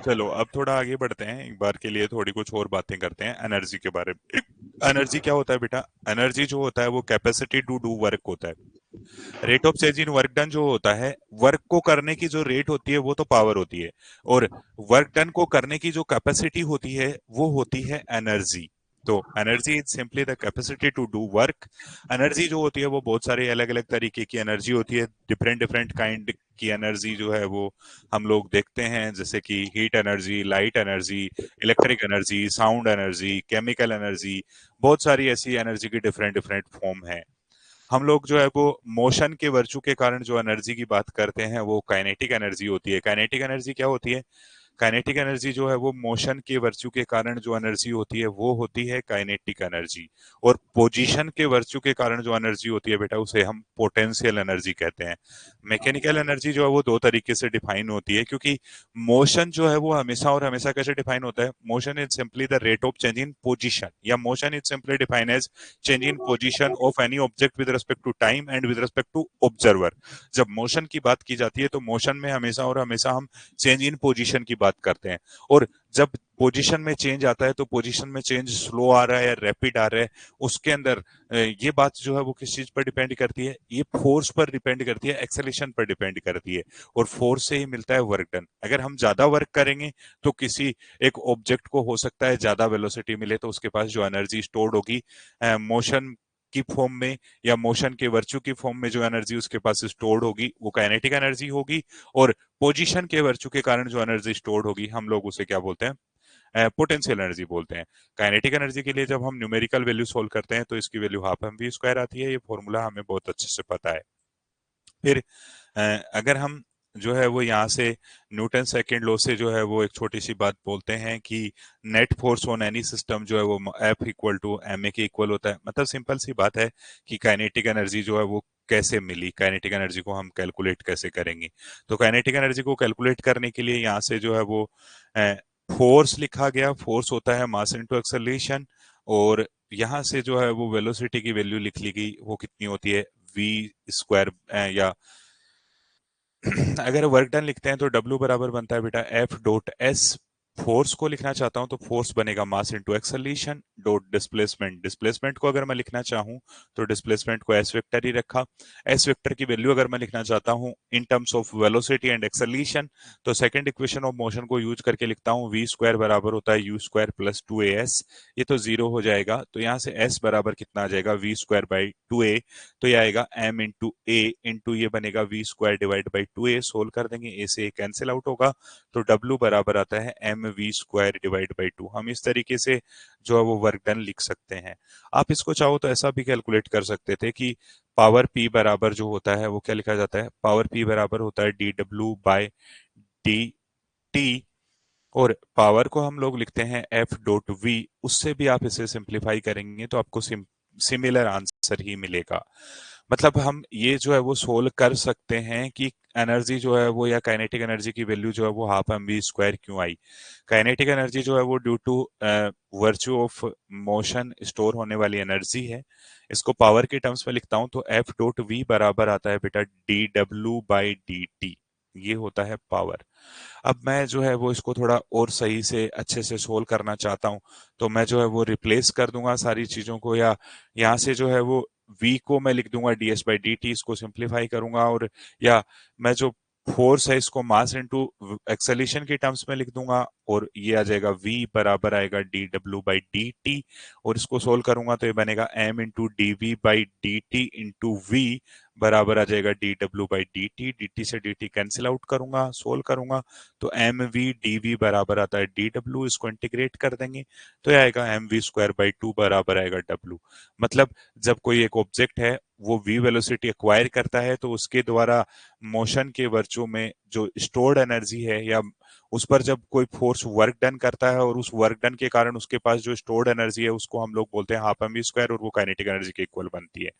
चलो अब थोड़ा आगे बढ़ते हैं, एक बार के लिए थोड़ी कुछ और बातें करते हैं एनर्जी के बारे में। एनर्जी क्या होता है बेटा? एनर्जी जो होता है वो कैपेसिटी टू डू वर्क होता है। Rate of change in work done जो होता है, वर्क को करने की जो रेट होती है वो तो पावर होती है, और वर्क डन को करने की जो कैपेसिटी होती है वो होती है एनर्जी। तो energy is simply the capacity to do work. Energy जो होती है वो बहुत सारे अलग अलग तरीके की एनर्जी होती है, डिफरेंट डिफरेंट काइंड की एनर्जी जो है वो हम लोग देखते हैं, जैसे कि heat energy, light energy, electric energy, sound energy, chemical energy. बहुत सारी ऐसी एनर्जी की डिफरेंट डिफरेंट फॉर्म है। हम लोग जो है वो मोशन के वर्चू के कारण जो एनर्जी की बात करते हैं वो काइनेटिक एनर्जी होती है। काइनेटिक एनर्जी क्या होती है? काइनेटिक एनर्जी जो है वो मोशन के वर्च्यू के कारण जो एनर्जी होती है वो होती है काइनेटिक एनर्जी। और पोजीशन के वर्च्यू के कारण जो एनर्जी होती है बेटा उसे हम पोटेंशियल एनर्जी कहते हैं। मैकेनिकल एनर्जी जो है वो दो तरीके से डिफाइन होती है, क्योंकि मोशन जो है वो हमेशा और हमेशा कैसे डिफाइन होता है? Motion is simply the rate of change in position, या motion is simply define as change in position of any object with respect to time and with respect to observer. जब मोशन की बात की जाती है तो मोशन में हमेशा और हमेशा हम चेंज इन पोजीशन की बात करते हैं। और जब पोजीशन में चेंज आता है तो पोजीशन में चेंज स्लो आ रहा है या रैपिड आ रहा है, उसके अंदर ये बात जो है वो किस चीज पर डिपेंड करती है? ये फोर्स पर डिपेंड करती है, एक्सेलेरेशन पर डिपेंड करती है। और फोर्स से ही मिलता है वर्क डन। अगर हम ज्यादा वर्क करेंगे तो किसी एक ऑब्जेक्ट को हो सकता है ज्यादा वेलोसिटी मिले, तो उसके पास जो एनर्जी स्टोर्ड होगी मोशन की फॉर्म में या मोशन के वर्च्यू की फॉर्म में, जो एनर्जी उसके पास स्टोर्ड होगी वो काइनेटिक एनर्जी होगी। और पोजीशन के वर्च्यू के कारण जो एनर्जी स्टोर्ड होगी हम लोग उसे क्या बोलते हैं? पोटेंशियल एनर्जी बोलते हैं। काइनेटिक एनर्जी के लिए जब हम न्यूमेरिकल वैल्यू सोल्व करते हैं तो इसकी value half M V square आती है। ये फॉर्मूला हमें बहुत अच्छे से पता है। फिर अगर हम जो है वो यहाँ से न्यूटन सेकंड लॉ से जो है वो एक छोटी सी बात बोलते हैं कि net force on any system जो है वो F equal to M A के इक्वल होता है। मतलब सिंपल सी बात है कि काइनेटिक एनर्जी जो है वो कैसे मिली, काइनेटिक एनर्जी को हम कैलकुलेट कैसे करेंगे। तो काइनेटिक एनर्जी को कैलकुलेट करने के लिए यहाँ से जो है वो फोर्स लिखा गया। फोर्स होता है मास इनटू एक्सेलरेशन, और यहाँ से जो है वो वेलोसिटी की वैल्यू लिख ली गई, वो कितनी होती है वी स्क्वायर, या अगर वर्क डन लिखते हैं तो W बराबर बनता है बेटा एफ डॉट एस। फोर्स को लिखना चाहता हूं तो फोर्स बनेगा mass into acceleration dot displacement. Displacement को अगर मैं लिखना चाहूं तो डिस्प्लेसमेंट को एस वेक्टर ही रखा। एस वेक्टर की वैल्यू अगर मैं लिखना चाहता हूं in terms of velocity and acceleration, तो सेकंड इक्वेशन ऑफ मोशन को यूज करके लिखता हूं वी स्क्वायर बराबर होता है you square plus two A S. ये तो जीरो हो जाएगा, तो यहाँ से एस बराबर कितना आ जाएगा V square by two A. तो ये आएगा m इंटू ए इंटू ये बनेगा V square divide by two A. Solve कर देंगे, ए से कैंसिल आउट होगा, तो W बराबर आता है M V square divide by two. हम इस तरीके से जो है वो वर्क डन लिख सकते हैं। आप इसको चाहो तो ऐसा भी कैलकुलेट कर सकते थे कि पावर P बराबर जो होता है वो क्या लिखा जाता है, पावर P बराबर होता है D W by D T, और पावर को हम लोग लिखते हैं एफ डॉट वी। उससे भी आप इसे सिंप्लीफाई करेंगे तो आपको सिमिलर आंसर ही मिलेगा। मतलब हम ये जो है वो सोल्व कर सकते हैं कि एनर्जी जो है वो, या काइनेटिक एनर्जी की वैल्यू जो है वो हाफ एम वी स्क्वायर क्यों आई। काइनेटिक एनर्जी जो है वो due to virtue of motion store होने वाली एनर्जी है। इसको पावर के टर्म्स में लिखता हूं तो एफ डॉट वी बराबर आता है बेटा D W by D T. ये होता है पावर। अब मैं जो है वो इसको थोड़ा और सही से अच्छे से सोल्व करना चाहता हूँ, तो मैं जो है वो रिप्लेस कर दूंगा सारी चीजों को, या यहाँ से जो है वो v को मैं लिख दूंगा ds बाई डी टी, इसको सिंप्लीफाई करूंगा, और या मैं जो फोर्स है इसको मास इनटू एक्सेलेरेशन के टर्म्स में लिख दूंगा, और ये आ जाएगा v बराबर आएगा D W by D T. और इसको सोल्व करूंगा तो ये बनेगा m into D V by D T into V बराबर आ जाएगा D W by D T. D T से डी टी कैंसिल आउट करूंगा, सोल्व करूंगा तो एम वी डी वी बराबर आता है डी डब्ल्यू। इसको इंटीग्रेट कर देंगे तो ये आएगा M V square by two बराबर आएगा डब्ल्यू। मतलब जब कोई एक ऑब्जेक्ट है वो v वेलोसिटी एक्वायर करता है तो उसके द्वारा मोशन के वर्चू में जो स्टोर्ड एनर्जी है, या उस पर जब कोई फोर्स वर्क डन करता है और उस वर्क डन के कारण उसके पास जो स्टोर्ड एनर्जी है उसको हम लोग बोलते हैं हाफ एम वी स्क्वायर, और वो काइनेटिक एनर्जी के इक्वल बनती है।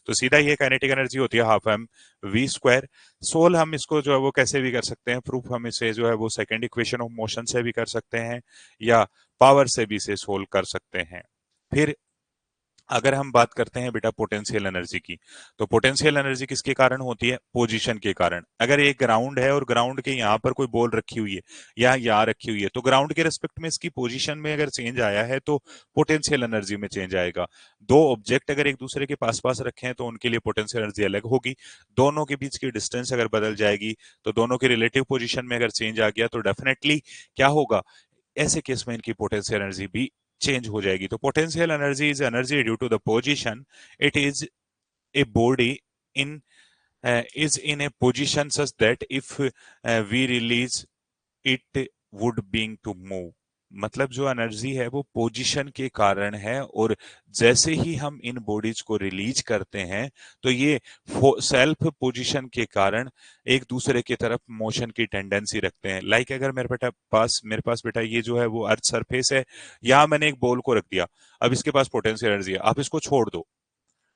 तो सीधा ये काइनेटिक एनर्जी होती है हाफ एम वी स्क्वायर। सोल हम इसको जो है वो कैसे भी कर सकते हैं, प्रूफ हम इसे जो है वो सेकंड इक्वेशन ऑफ मोशन से भी कर सकते हैं, या पावर से भी इसे सोल्व कर सकते हैं। फिर अगर हम बात करते हैं बेटा पोटेंशियल एनर्जी की, तो पोटेंशियल एनर्जी किसके कारण होती है, पोजीशन के कारण। अगर एक ग्राउंड है और ग्राउंड के यहाँ पर कोई बॉल रखी हुई है या यहाँ रखी हुई है, तो ग्राउंड के रेस्पेक्ट में इसकी पोजीशन में अगर चेंज आया है तो पोटेंशियल एनर्जी में चेंज आएगा। दो ऑब्जेक्ट अगर एक दूसरे के पास पास रखे हैं तो उनके लिए पोटेंशियल एनर्जी अलग होगी। दोनों के बीच की डिस्टेंस अगर बदल जाएगी, तो दोनों की रिलेटिव पोजीशन में अगर चेंज आ गया तो डेफिनेटली क्या होगा, ऐसे केस में इनकी पोटेंशियल एनर्जी भी चेंज हो जाएगी। तो potential energy is energy due to the position. It is a body in is in a position such that if we release it would being to move। मतलब जो एनर्जी है वो पोजीशन के कारण है, और जैसे ही हम इन बॉडीज को रिलीज करते हैं तो ये सेल्फ पोजीशन के कारण एक दूसरे की तरफ मोशन की टेंडेंसी रखते हैं। लाइक अगर मेरे पास बेटा ये जो है वो अर्थ सरफेस है, यहाँ मैंने एक बॉल को रख दिया, अब इसके पास पोटेंशियल एनर्जी है, आप इसको छोड़ दो,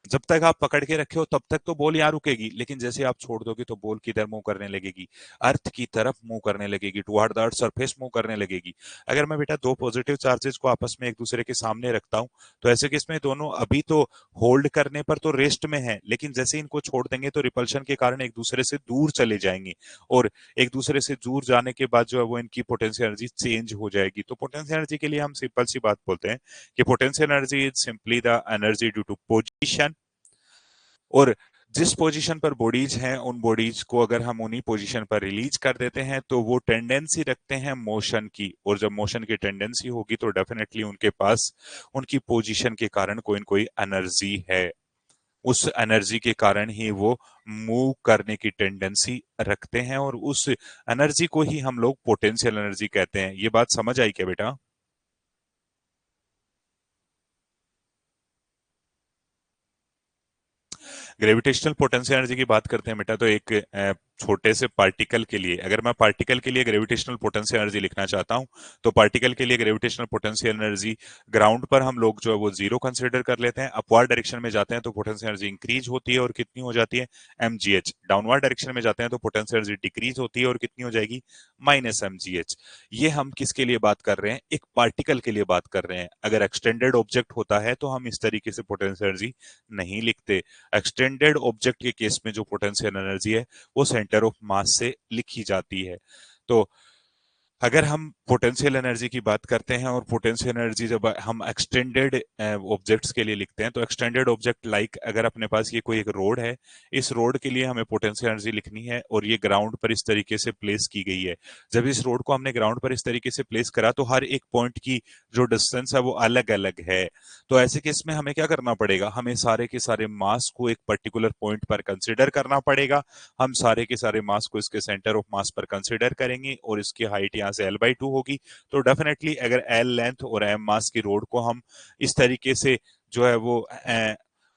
जब तक आप पकड़ के रखे हो तब तक तो बॉल यहाँ रुकेगी, लेकिन जैसे आप छोड़ दोगे तो बॉल किधर मूव करने लगेगी, अर्थ की तरफ मूव करने लगेगी, toward the earth surface move करने लगेगी। अगर मैं बेटा दो पॉजिटिव चार्जेस को आपस में एक दूसरे के सामने रखता हूं, तो ऐसे केस में दोनों अभी तो होल्ड करने पर तो रेस्ट में है, लेकिन जैसे इनको छोड़ देंगे तो रिपल्शन के कारण एक दूसरे से दूर चले जाएंगे, और एक दूसरे से दूर जाने के बाद जो है वो इनकी पोटेंशियल एनर्जी चेंज हो जाएगी। तो पोटेंशियल एनर्जी के लिए हम सिंपल सी बात बोलते हैं कि potential energy is simply the energy due to position, और जिस पोजीशन पर बॉडीज हैं उन बॉडीज को अगर हम उन्हीं पोजीशन पर रिलीज कर देते हैं तो वो टेंडेंसी रखते हैं मोशन की, और जब मोशन की टेंडेंसी होगी तो डेफिनेटली उनके पास उनकी पोजीशन के कारण कोई न कोई एनर्जी है, उस एनर्जी के कारण ही वो मूव करने की टेंडेंसी रखते हैं, और उस एनर्जी को ही हम लोग पोटेंशियल एनर्जी कहते हैं। ये बात समझ आई क्या बेटा? ग्रेविटेशनल पोटेंशियल एनर्जी की बात करते हैं बेटा, तो एक छोटे से पार्टिकल के लिए, अगर मैं पार्टिकल के लिए ग्रेविटेशनल पोटेंशियल एनर्जी लिखना चाहता हूं, तो पार्टिकल के लिए ग्रेविटेशनल पोटेंशियल एनर्जी ग्राउंड पर हम लोग जो है वो जीरो कंसिडर कर लेते हैं। अपवार्ड डायरेक्शन में जाते हैं तो पोटेंशियल एनर्जी इंक्रीज होती है और कितनी हो जाती है, mgh। डाउनवर्ड डायरेक्शन में जाते हैं तो पोटेंशियल एनर्जी डिक्रीज होती है और कितनी हो जाएगी, -mgh। ये हम किसके लिए बात कर रहे हैं, एक पार्टिकल के लिए बात कर रहे हैं। अगर एक्सटेंडेड ऑब्जेक्ट होता है तो हम इस तरीके से पोटेंशियल एनर्जी नहीं लिखते। एक्सटेंडेड ऑब्जेक्ट के केस में जो पोटेंशियल एनर्जी है वो सेंटर ऑफ मास से लिखी जाती है। तो अगर हम पोटेंशियल एनर्जी की बात करते हैं और पोटेंशियल एनर्जी जब हम एक्सटेंडेड ऑब्जेक्ट्स के लिए लिखते हैं, तो एक्सटेंडेड ऑब्जेक्ट लाइक अगर अपने पास ये कोई एक रोड है, इस रोड के लिए हमें पोटेंशियल एनर्जी लिखनी है और ये ग्राउंड पर इस तरीके से प्लेस की गई है। जब इस रोड को हमने ग्राउंड पर इस तरीके से प्लेस करा तो हर एक पॉइंट की जो डिस्टेंस है वो अलग अलग है। तो ऐसे केस में हमें क्या करना पड़ेगा, हमें सारे के सारे मास को एक पर्टिकुलर पॉइंट पर कंसिडर करना पड़ेगा। हम सारे के सारे मास को इसके सेंटर ऑफ मास पर कंसिडर करेंगे और इसकी हाइट यहाँ से l/2 होगी। तो डेफिनेटली अगर l लेंथ और m मास की रोड को हम इस तरीके से जो है वो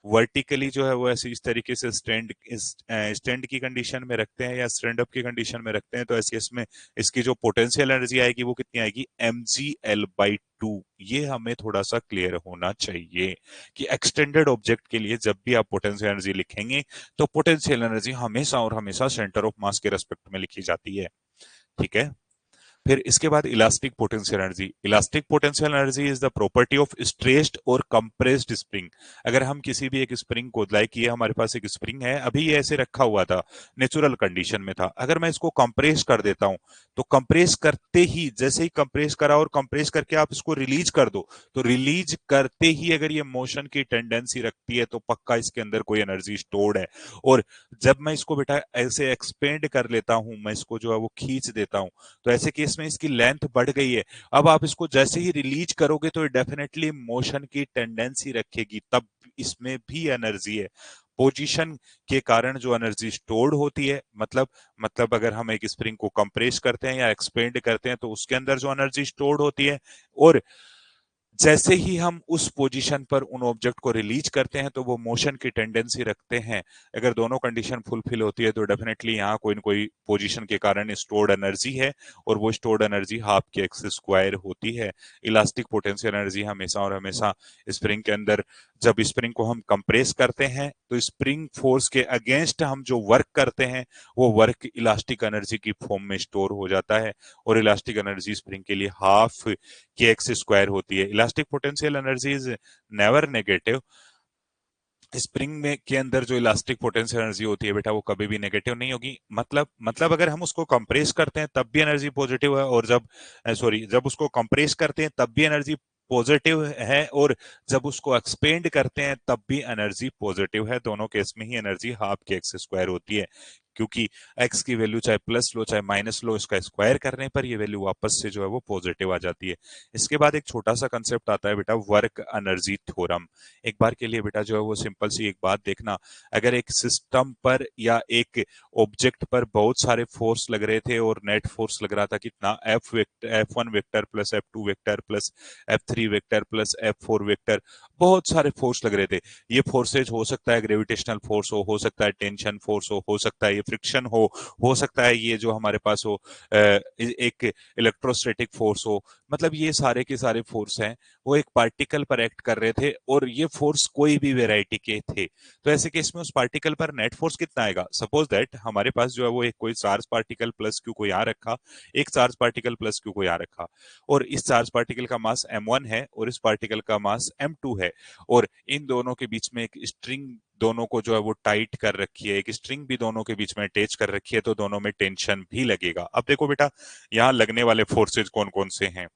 वर्टिकली जो है वो ऐसे इस तरीके से स्टैंड की कंडीशन में रखते हैं या स्टैंड अप की कंडीशन में रखते हैं, तो ऐसे इसमें इसकी जो पोटेंशियल एनर्जी आएगी वो कितनी आएगी, mgl/2। ये हमें थोड़ा सा क्लियर होना चाहिए कि एक्सटेंडेड ऑब्जेक्ट के लिए जब भी आप पोटेंशियल एनर्जी लिखेंगे तो पोटेंशियल एनर्जी हमेशा और हमेशा सेंटर ऑफ मास के रेस्पेक्ट में लिखी जाती है। ठीक है। फिर इसके बाद elastic potential energy. Elastic potential energy is the property of stretched और कंप्रेस्ड स्प्रिंग। अगर हम किसी भी एक स्प्रिंग को, लाइक ये हमारे पास एक स्प्रिंग है, अभी ये ऐसे रखा हुआ था, नेचुरल कंडीशन में था, अगर मैं इसको कंप्रेस कर देता हूं तो कंप्रेस करते ही, जैसे ही कंप्रेस करा और कंप्रेस करके आप इसको रिलीज कर दो, तो रिलीज करते ही अगर ये मोशन की टेंडेंसी रखती है तो पक्का इसके अंदर कोई एनर्जी स्टोर्ड है। और जब मैं इसको बेटा ऐसे एक्सपेंड कर लेता हूं, मैं इसको जो है वो खींच देता हूं, तो ऐसे केस में इसकी लेंथ बढ़ गई है। अब आप इसको जैसे ही रिलीज करोगे तो डेफिनेटली मोशन की टेंडेंसी रखेगी, तब इसमें भी एनर्जी है। पोजीशन के कारण जो एनर्जी स्टोर्ड होती है, मतलब अगर हम एक स्प्रिंग को कंप्रेस करते हैं या एक्सपेंड करते हैं तो उसके अंदर जो एनर्जी स्टोर्ड होती है, और जैसे ही हम उस पोजीशन पर उन ऑब्जेक्ट को रिलीज करते हैं तो वो मोशन की टेंडेंसी रखते हैं। अगर दोनों कंडीशन फुलफिल होती है तो डेफिनेटली यहाँ कोई ना कोई पोजीशन के कारण स्टोर्ड एनर्जी है और वो स्टोर्ड एनर्जी हाफ के एक्स स्क्वायर होती है। इलास्टिक पोटेंशियल एनर्जी हमेशा और हमेशा स्प्रिंग के अंदर, जब स्प्रिंग को हम कंप्रेस करते हैं तो स्प्रिंग फोर्स के अगेंस्ट हम जो वर्क करते हैं वो वर्क इलास्टिक एनर्जी की फॉर्म में स्टोर हो जाता है, और इलास्टिक एनर्जी स्प्रिंग के लिए हाफ के एक्स स्क्वायर होती है। Elastic potential energy is never negative. Spring में के अंदर जो इलास्टिक पोटेंशियल एनर्जी होती है बेटा वो कभी भी नेगेटिव नहीं होगी। मतलब अगर हम उसको कंप्रेस करते हैं तब भी एनर्जी पॉजिटिव है, और जब उसको कंप्रेस करते हैं तब भी एनर्जी पॉजिटिव है, और जब उसको एक्सपेंड करते हैं तब भी एनर्जी पॉजिटिव है। दोनों केस में ही एनर्जी हाफ के एक्स स्क्वायर होती है, क्योंकि एक्स की वैल्यू चाहे प्लस लो चाहे माइनस लो, इसका स्क्वायर करने पर ये वैल्यू वापस से जो है वो पॉजिटिव आ जाती है। इसके बाद एक छोटा सा कंसेप्ट आता है बेटा, वर्क एनर्जी थ्योरम। एक बार के लिए बेटा जो है वो सिंपल सी एक बात देखना, अगर एक सिस्टम पर या एक ऑब्जेक्ट पर बहुत सारे फोर्स लग रहे थे और नेट फोर्स लग रहा था कितना, F1 vector plus F2 vector plus F3 vector plus F4 vector, बहुत सारे फोर्स लग रहे थे। ये फोर्सेज हो सकता है ग्रेविटेशनल फोर्स हो सकता है टेंशन फोर्स हो सकता है ये फ्रिक्शन हो सकता है ये जो हमारे पास हो एक इलेक्ट्रोस्टैटिक फोर्स हो। मतलब ये सारे के सारे फोर्स हैं वो एक पार्टिकल पर एक्ट कर रहे थे, और ये फोर्स कोई भी वेराइटी के थे। तो ऐसे केस में उस पार्टिकल पर नेट फोर्स कितना आएगा, सपोज दैट हमारे पास जो है वो एक कोई चार्ज पार्टिकल प्लस क्यू को यहाँ रखा, एक चार्ज पार्टिकल प्लस क्यू को यहाँ रखा, और इस चार्ज पार्टिकल का मास m1 है और इस पार्टिकल का मास m2 है, और इन दोनों के बीच में एक स्ट्रिंग दोनों को जो है वो टाइट कर रखी है, एक स्ट्रिंग भी दोनों के बीच में अटैच कर रखी है, तो दोनों में टेंशन भी लगेगा। अब देखो बेटा यहाँ लगने वाले फोर्सेज कौन कौन से हैं।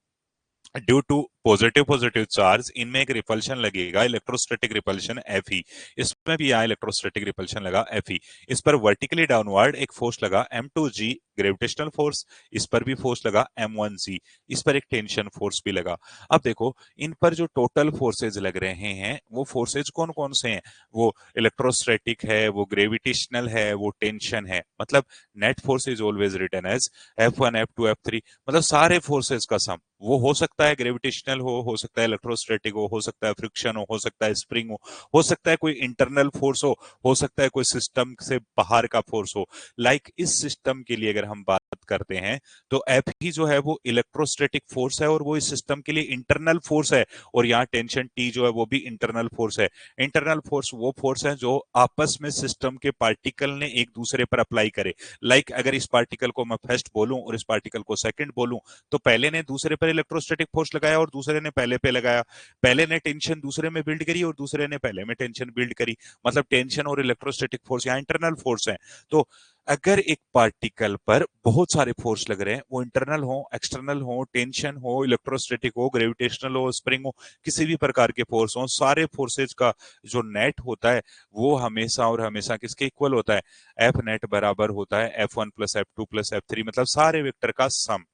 Due to positive positive charge इनमें एक रिपल्शन लगेगा, इलेक्ट्रोस्टैटिक रिपल्शन Fe। इसमें भी यहाँ इलेक्ट्रोस्टैटिक रिपल्शन लगा Fe। इस पर वर्टिकली डाउनवर्ड एक फोर्स लगा m2g ग्रेविटेशनल फोर्स, इस पर भी फोर्स लगा m1g, इस पर एक टेंशन फोर्स भी लगा। अब देखो इन पर जो टोटल फोर्सेज लग रहे हैं वो फोर्सेज कौन कौन से हैं, वो इलेक्ट्रोस्टैटिक है, वो ग्रेविटेशनल है, वो टेंशन है। मतलब net force is always written as F1 F2 F3, मतलब सारे फोर्सेज का सम। वो हो सकता है ग्रेविटेशनल ग्रेविटेशनल हो सकता है इलेक्ट्रोस्टैटिक हो सकता है फ्रिक्शन हो सकता है स्प्रिंग हो सकता है कोई इंटरनल फोर्स हो सकता है कोई सिस्टम से बाहर का फोर्स हो। लाइक इस सिस्टम के लिए अगर हम बात करते हैं तो एफ ही जो है वो इलेक्ट्रोस्टैटिक फोर्स है और वो इस सिस्टम के लिए इंटरनल फोर्स है, और यहाँ टेंशन टी जो है वो भी इंटरनल फोर्स है। इंटरनल फोर्स वो फोर्स है जो आपस में सिस्टम के पार्टिकल ने एक दूसरे पर अप्लाई करे। लाइक अगर इस पार्टिकल को मैं फर्स्ट बोलूं और इस पार्टिकल को सेकंड बोलूं, तो पहले ने दूसरे पर इलेक्ट्रोस्टैटिक फोर्स लगाया और दूसरे ने पहले पे लगाया। पहले ने टेंशन दूसरे में बिल्ड करी और दूसरे ने पहले में टेंशन बिल्ड करी। मतलब टेंशन और इलेक्ट्रोस्टैटिक फोर्स यहाँ इंटरनल फोर्स है। तो अगर एक पार्टिकल पर बहुत सारे फोर्स लग रहे हैं, वो इंटरनल हो एक्सटर्नल हो टेंशन हो इलेक्ट्रोस्टैटिक हो ग्रेविटेशनल हो स्प्रिंग हो, किसी भी प्रकार के फोर्स हो, सारे फोर्सेज का जो नेट होता है वो हमेशा और हमेशा किसके इक्वल होता है? एफ नेट बराबर होता है F1 plus F2 plus F3, मतलब सारे वेक्टर का सम।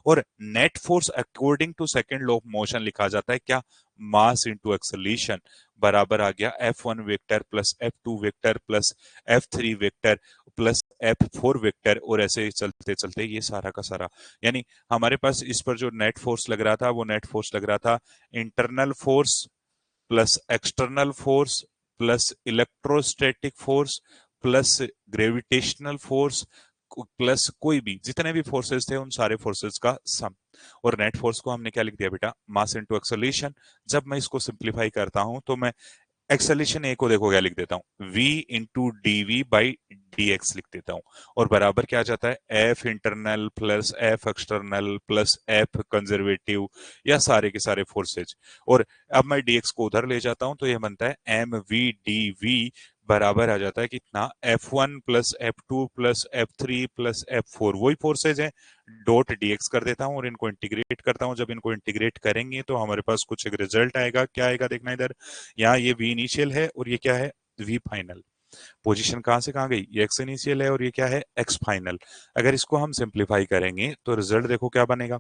और net force according to second law of motion लिखा जाता है क्या? मास इंटू एक्सेलरेशन बराबर आ गया F1 vector plus F2 vector plus F3 vector plus F4 vector, और ऐसे ही चलते चलते ये सारा का सारा। यानी हमारे पास इस पर जो नेट फोर्स लग रहा था वो नेट फोर्स लग रहा था internal force plus external force plus electrostatic force plus gravitational force plus कोई भी जितने भी फोर्सेस थे उन सारे फोर्सेस का सम। और नेट फोर्स को हमने क्या लिख दिया बेटा? Mass into acceleration. जब मैं इसको सिंप्लीफाई करता हूं तो मैं एक्सेलेशन ए को देखो क्या लिख देता हूं, v इंटू D V by D X लिख देता हूं, और बराबर क्या आ जाता है? F internal plus F external plus F conservative, या सारे के सारे फोर्सेज। और अब मैं dx को उधर ले जाता हूं तो यह बनता है एम वी डी वी बराबर आ जाता है कितना? F1 plus F2 plus F3 plus F4, वही फोर्सेज है। डॉट dx कर देता हूं और इनको इंटीग्रेट करता हूं। जब इनको इंटीग्रेट करेंगे तो हमारे पास कुछ एक रिजल्ट आएगा। क्या आएगा देखना इधर, यहाँ ये v इनिशियल है और ये क्या है? v final. पोजीशन कहां से कहां गई? ये x इनिशियल है और ये क्या है? x final. अगर इसको हम सिंप्लीफाई करेंगे तो रिजल्ट देखो क्या बनेगा।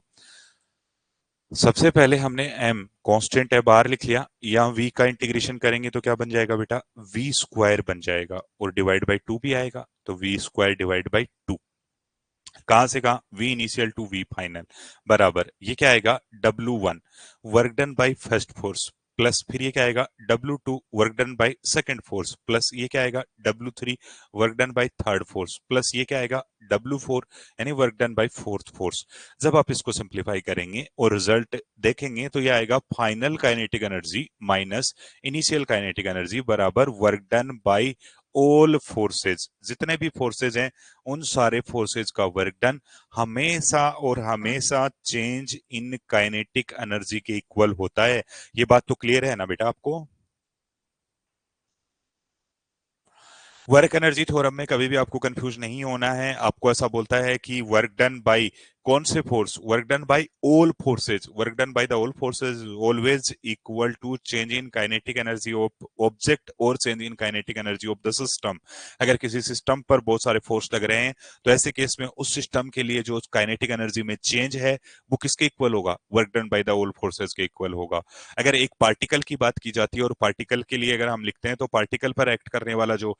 सबसे पहले हमने m कांस्टेंट है बाहर लिख लिया, या v का इंटीग्रेशन करेंगे तो क्या बन जाएगा बेटा? v स्क्वायर बन जाएगा, और डिवाइड बाई 2 भी आएगा, तो v स्क्वायर डिवाइड बाई 2। कहां से कहां? v initial to v final बराबर ये क्या आएगा? W1 work done by first force plus फिर ये क्या आएगा? W2 work done by second force plus ये क्या आएगा? W3 work done by third force plus ये क्या आएगा? W4 यानी work done by fourth force. जब आप इसको सिंप्लीफाई करेंगे और रिजल्ट देखेंगे तो ये आएगा final kinetic energy minus initial kinetic energy बराबर work done by all forces. जितने भी फोर्सेज हैं उन सारे फोर्सेज का वर्क डन हमेशा और हमेशा चेंज इन काइनेटिक एनर्जी के इक्वल होता है। ये बात तो क्लियर है ना बेटा आपको? वर्क एनर्जी थ्योरम में कभी भी आपको कंफ्यूज नहीं होना है। आपको ऐसा बोलता है कि वर्क डन बाय कौन से force? Work done by all forces. Work done by the all forces always equal to change in kinetic energy of object और change in kinetic energy of the system. अगर किसी सिस्टम पर बहुत सारे फोर्स लग रहे हैं तो ऐसे केस में उस सिस्टम के लिए जो काइनेटिक एनर्जी में चेंज है वो किसके इक्वल होगा? Work done by the all forces के इक्वल होगा। अगर एक पार्टिकल की बात की जाती है और पार्टिकल के लिए अगर हम लिखते हैं तो पार्टिकल पर एक्ट करने वाला जो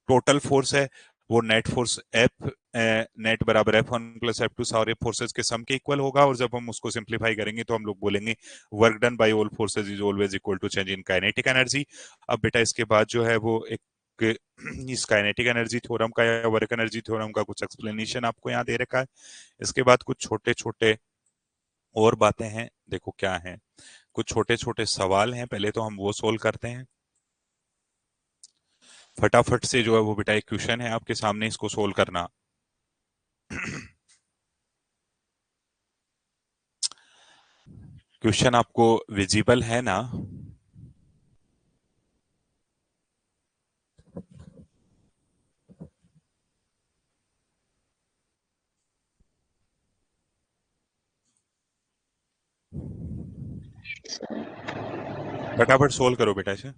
टोटल फोर्स है वो नेट फोर्स एफ नेट बराबर F1 प्लस F2 सारे फोर्सेज के सम के इक्वल होगा। और जब हम उसको सिंप्लीफाई करेंगे तो हम लोग बोलेंगे work done by all forces is always equal to change in kinetic energy. अब बेटा इसके बाद जो है वो एक इस काइनेटिक एनर्जी थ्योरम का या वर्क एनर्जी थ्योरम का कुछ एक्सप्लेनेशन आपको यहाँ दे रखा है। इसके बाद कुछ छोटे छोटे और बातें हैं, देखो क्या है। कुछ छोटे छोटे सवाल हैं, पहले तो हम वो सोल्व करते हैं फटाफट से। जो है वो बेटा एक क्वेश्चन है आपके सामने, इसको सोल्व करना। क्वेश्चन आपको विजिबल है ना? फटाफट सोल्व करो बेटा इसे।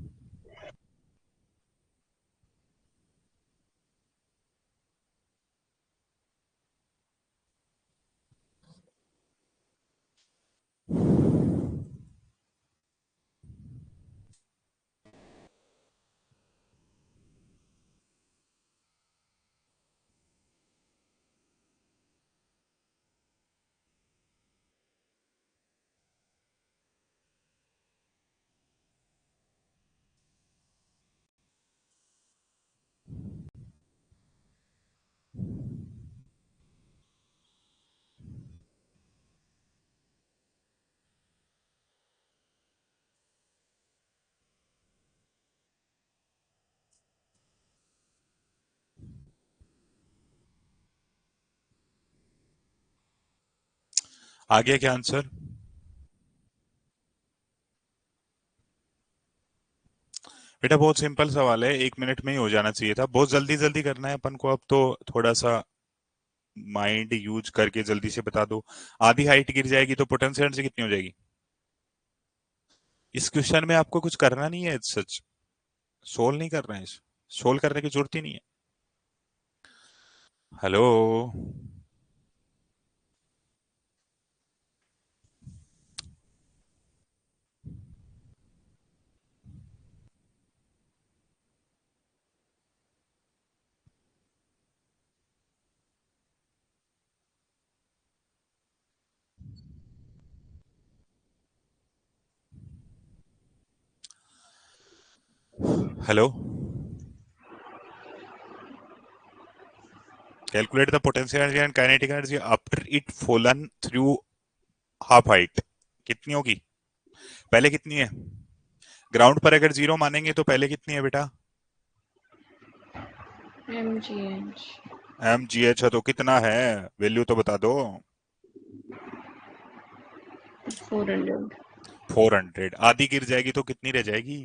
आ गया क्या आंसर? बेटा बहुत सिंपल सवाल है, 1 मिनट में ही हो जाना चाहिए था, बहुत जल्दी जल्दी करना है अपन को अब तो। थोड़ा सा माइंड यूज करके जल्दी से बता दो। आधी हाइट गिर जाएगी तो पोटेंशियल एनर्जी कितनी हो जाएगी? इस क्वेश्चन में आपको कुछ करना नहीं है, सच सोल्व नहीं करना है, सोल्व करने की जरूरत ही नहीं है। Hello. Hello. Calculate the potential energy and kinetic energy after it fallen through half height. कितनी होगी? पहले कितनी है? ग्राउंड पर अगर जीरो मानेंगे तो पहले कितनी है बेटा? mgh mgh है तो कितना है? वैल्यू तो बता दो। 400 400। आधी गिर जाएगी तो कितनी रह जाएगी?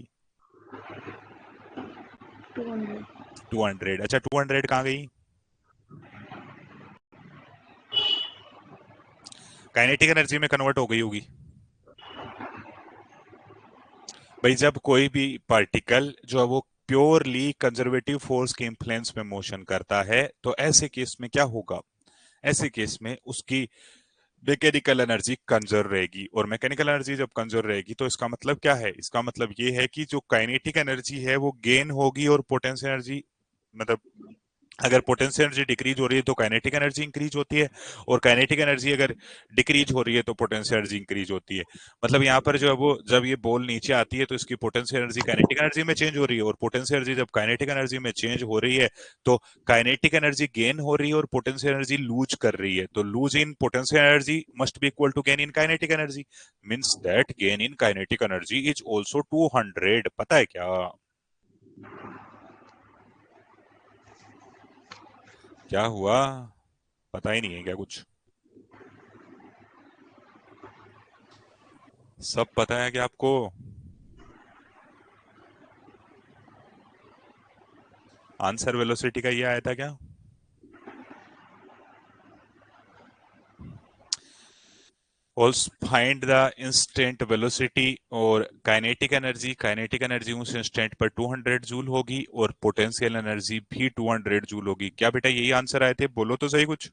200 200। अच्छा 200 कहाँ गई? काइनेटिक एनर्जी में कन्वर्ट हो गई होगी। भाई जब कोई भी पार्टिकल जो है वो प्योरली कंजर्वेटिव फोर्स के इन्फ्लुएंस में मोशन करता है तो ऐसे केस में क्या होगा? ऐसे केस में उसकी मैकेनिकल एनर्जी कंजर्व रहेगी, और मैकेनिकल एनर्जी जब कंजर्व रहेगी तो इसका मतलब क्या है? इसका मतलब ये है कि जो काइनेटिक एनर्जी है वो गेन होगी, और पोटेंशियल एनर्जी मतलब अगर पोटेंशियल एनर्जी डिक्रीज हो रही है तो काइनेटिक एनर्जी इंक्रीज होती है, और काइनेटिक एनर्जी अगर डिक्रीज हो रही है तो पोटेंशियल एनर्जी इंक्रीज होती है। मतलब यहाँ पर जो है वो जब ये बॉल नीचे आती है तो इसकी पोटेंशियल एनर्जी काइनेटिक एनर्जी में चेंज हो रही है, और पोटेंशियल एनर्जी जब काइनेटिक एनर्जी में चेंज हो रही है तो काइनेटिक एनर्जी गेन हो रही है और पोटेंशियल एनर्जी लूज कर रही है। तो lose in potential energy must be equal to gain in kinetic energy, means that gain in kinetic energy is also 200। पता है क्या? क्या हुआ? पता ही नहीं है क्या कुछ? सब पता है क्या आपको? आंसर वेलोसिटी का ये आया था क्या? Also find the instant velocity और काइनेटिक एनर्जी उस इंस्टेंट पर 200 जूल होगी, और पोटेंशियल एनर्जी भी 200 जूल होगी। क्या बेटा यही आंसर आए थे? बोलो तो सही कुछ।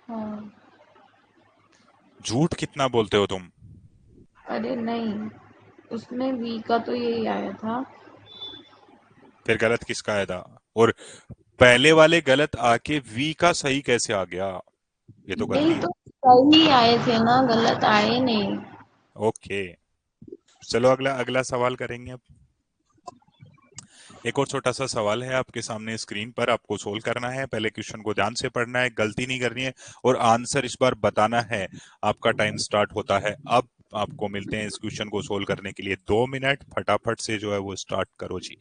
हाँ। झूठ कितना बोलते हो तुम? अरे नहीं, उसमें वी का तो यही आया था। फिर गलत किसका आया था? और पहले वाले गलत आके वी का सही कैसे आ गया? ये तो नहीं गलती है। तो सही आए थे ना, गलत आए नहीं। ओके। चलो अगला अगला सवाल करेंगे अब। एक और छोटा सा सवाल है आपके सामने स्क्रीन पर, आपको सोल्व करना है। पहले क्वेश्चन को ध्यान से पढ़ना है, गलती नहीं करनी है, और आंसर इस बार बताना है। आपका टाइम स्टार्ट होता है अब। आपको मिलते हैं इस क्वेश्चन को सोल्व करने के लिए 2 मिनट। फटाफट से जो है वो स्टार्ट करो जी।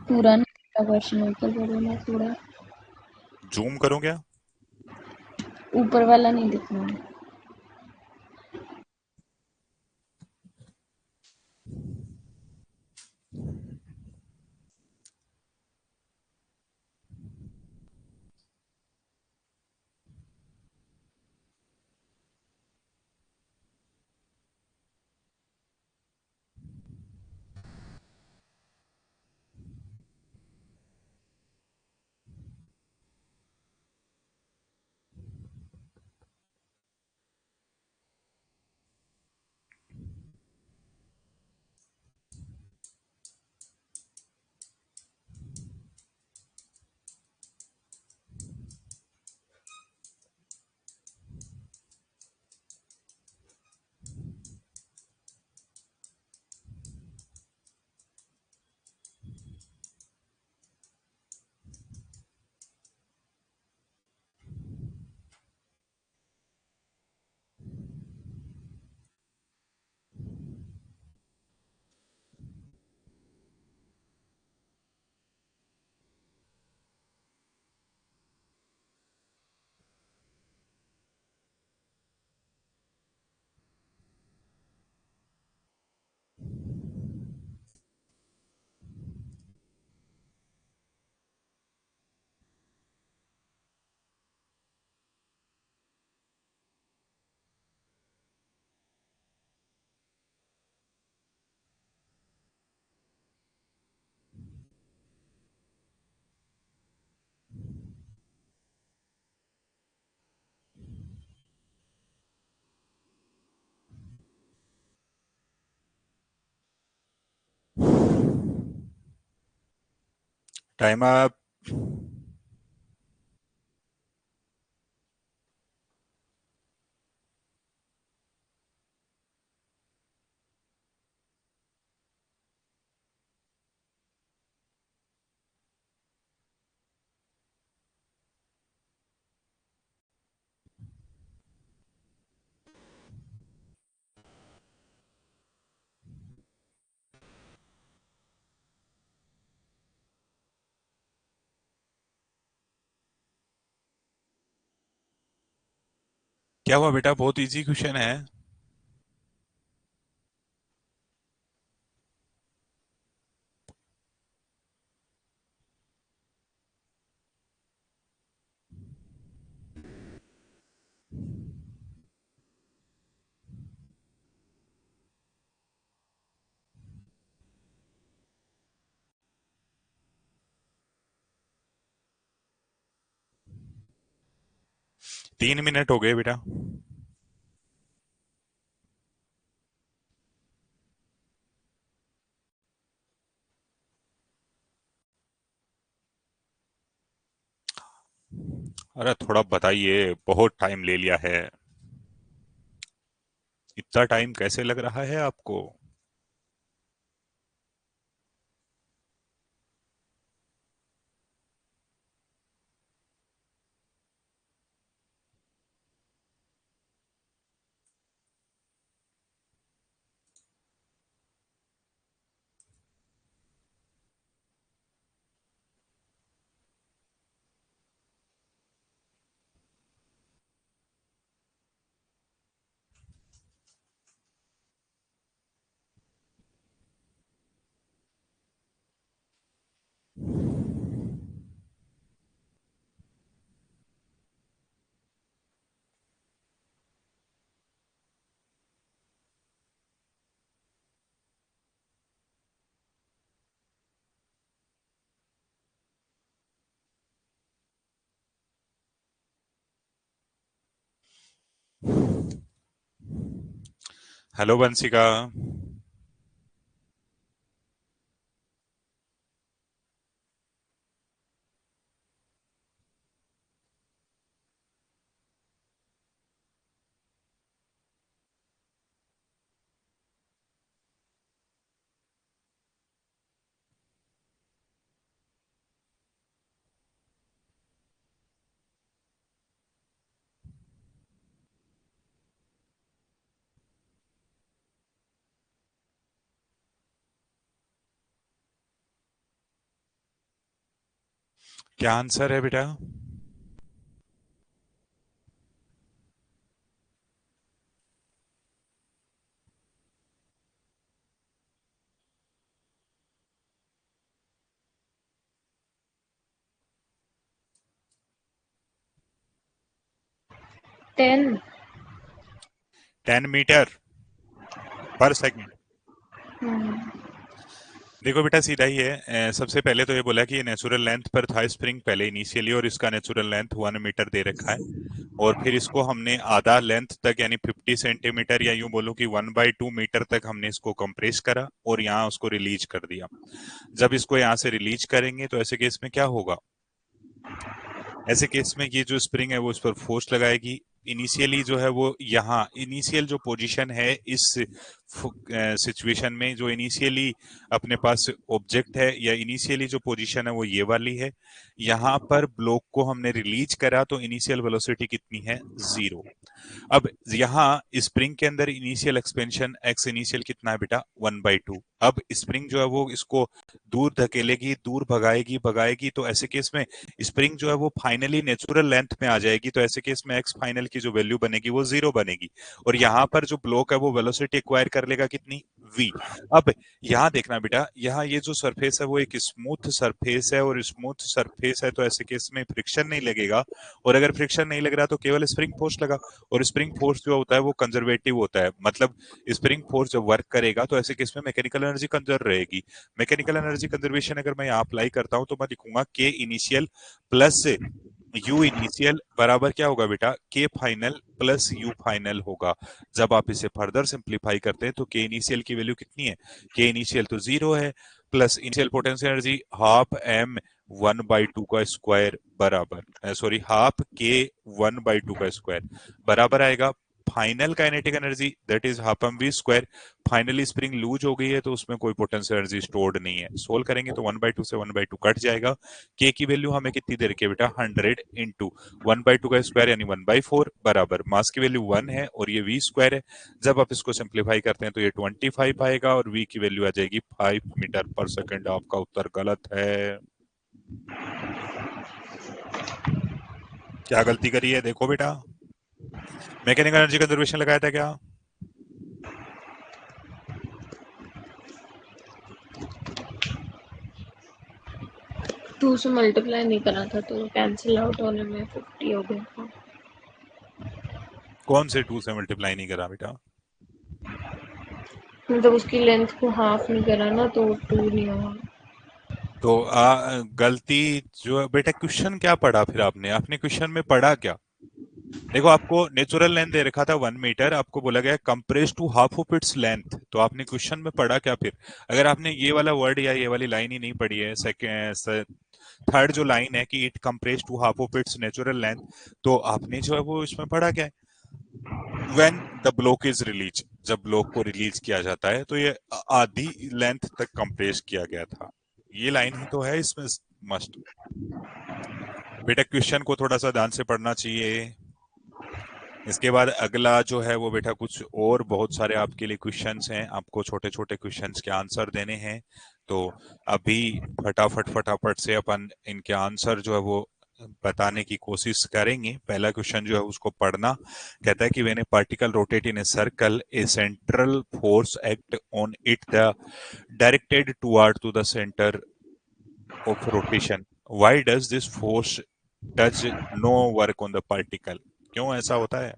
पूरा नहीं दिखा क्वेश्चन, ऊपर करो ना थोड़ा। जूम करूं क्या? ऊपर वाला नहीं दिखना है। Time up. क्या हुआ बेटा, बहुत इजी क्वेश्चन है। तीन मिनट हो गए बेटा। अरे थोड़ा बताइए, बहुत टाइम ले लिया है। इतना टाइम कैसे लग रहा है आपको? हेलो बंसिका। क्या आंसर है बेटा? 10। 10 मीटर पर सेकंड। हम्म। देखो बेटा, सीधा ही है। सबसे पहले तो ये बोला कि ये नेचुरल लेंथ पर था स्प्रिंग पहले इनिशियली, और इसका नेचुरल लेंथ 1 मीटर दे रखा है। और फिर इसको हमने आधा लेंथ तक यानी 50 सेंटीमीटर, या यूं बोलो कि 1/2 मीटर तक हमने इसको कंप्रेस करा और यहाँ उसको रिलीज कर दिया। जब इसको यहाँ से रिलीज करेंगे तो ऐसे केस में क्या होगा? ऐसे केस में ये जो स्प्रिंग है वो इस पर फोर्स लगाएगी। इनिशियली जो है वो यहाँ इनिशियल जो पोजीशन है इस सिचुएशन में, जो इनिशियली अपने पास ऑब्जेक्ट है या इनिशियली जो पोजीशन है वो ये वाली है। यहाँ पर ब्लॉक को हमने रिलीज करा तो इनिशियल वेलोसिटी कितनी है? 0। अब यहाँ स्प्रिंग के अंदर इनिशियल एक्सपेंशन एक्स इनिशियल कितना है बेटा? 1/2। अब स्प्रिंग जो है वो इसको दूर धकेलेगी, दूर भगाएगी भगाएगी, तो ऐसे केस में स्प्रिंग जो है वो फाइनली नेचुरल लेंथ में आ जाएगी। तो ऐसे केस में एक्स फाइनल की जो वैल्यू बनेगी वो 0 बनेगी। और यहाँ पर जो ब्लॉक है वो वेलोसिटी एक्वायर कर लेगा कितनी? v। अब यहाँ देखना बेटा, यहाँ ये जो सरफेस है वो एक स्मूथ सरफेस है, और स्मूथ सरफेस है तो ऐसे केस में फ्रिक्शन नहीं लगेगा। और अगर फ्रिक्शन नहीं लग रहा तो केवल स्प्रिंग फोर्स लगा। और स्प्रिंग फोर्स जो होता है वो कंजर्वेटिव होता है, मतलब स्प्रिंग फोर्स जब वर्क करेगा तो ऐसे केस में मैकेनिकल एनर्जी कंजर्व रहेगी। मैकेनिकल एनर्जी कंजर्वेशन अगर मैं यहाँ अप्लाई करता हूं तो मैं लिखूंगा के इनिशियल प्लस यू इनिशियल बराबर क्या होगा बेटा? के फाइनल प्लस यू फाइनल होगा। जब आप इसे फर्दर सिंप्लीफाई करते हैं तो के इनिशियल की वैल्यू कितनी है? के इनिशियल तो 0 है, plus initial potential energy half M 1/2 का स्क्वायर बराबर, सॉरी, हाफ के 1/2 का स्क्वायर बराबर आएगा final kinetic energy, that is half M V square. Finally spring loose हो गई है तो उसमें कोई पोटेंशियल एनर्जी स्टोर्ड नहीं है। सोल्व करेंगे तो 1/2 से 1/2 कट जाएगा। के की वैल्यू हमें कितनी दे रखी है बेटा, 100 इंटू 1/2 का स्क्वायर यानी 1/4 बराबर मास की वैल्यू 1 है और ये वी स्क्वायर है। जब आप इसको सिंप्लीफाई करते हैं तो ये 25 आएगा और वी की वैल्यू आ जाएगी 5 मीटर पर सेकेंड। आपका उत्तर गलत है। क्या गलती करी है देखो बेटा, मैकेनिकल एनर्जी कंजर्वेशन लगाया था क्या? 2 से मल्टीप्लाई नहीं करा था तो कैंसिल आउट होने में 50 हो गया था। कौन से 2 से मल्टीप्लाई नहीं करा बेटा? मतलब उसकी लेंथ को हाफ नहीं करा ना तो 2 नहीं हुआ। तो गलती जो बेटा, क्वेश्चन क्या पढ़ा फिर आपने? आपने क्वेश्चन में पढ़ा क्या? देखो, आपको नेचुरल लेंथ दे रखा था 1 मीटर, आपको बोला गया compress to half of its length, तो आपने क्वेश्चन में पढ़ा क्या फिर? अगर आपने ये वाला वर्ड या ये वाली लाइन ही नहीं पढ़ी है, सेकेंड थर्ड जो लाइन है कि it compress to half of its natural length, तो आपने जो है वो इसमें पढ़ा क्या है? When the block is release, जब ब्लॉक को रिलीज किया जाता है तो ये आधी लेंथ तक कंप्रेस किया गया था। ये लाइन ही तो है इसमें मस्ट। बेटा क्वेश्चन को थोड़ा सा ध्यान से पढ़ना चाहिए। इसके बाद अगला जो है वो बेटा कुछ और बहुत सारे आपके लिए क्वेश्चंस हैं, आपको छोटे छोटे क्वेश्चंस के आंसर देने हैं। तो अभी फटाफट फटाफट से अपन इनके आंसर जो है वो बताने की कोशिश करेंगे। पहला क्वेश्चन जो है उसको पढ़ना, कहता है कि when a particle rotate in a circle a central force act on it the directed toward to the centre of rotation, why does this force does no work on the particle? क्यों ऐसा होता है?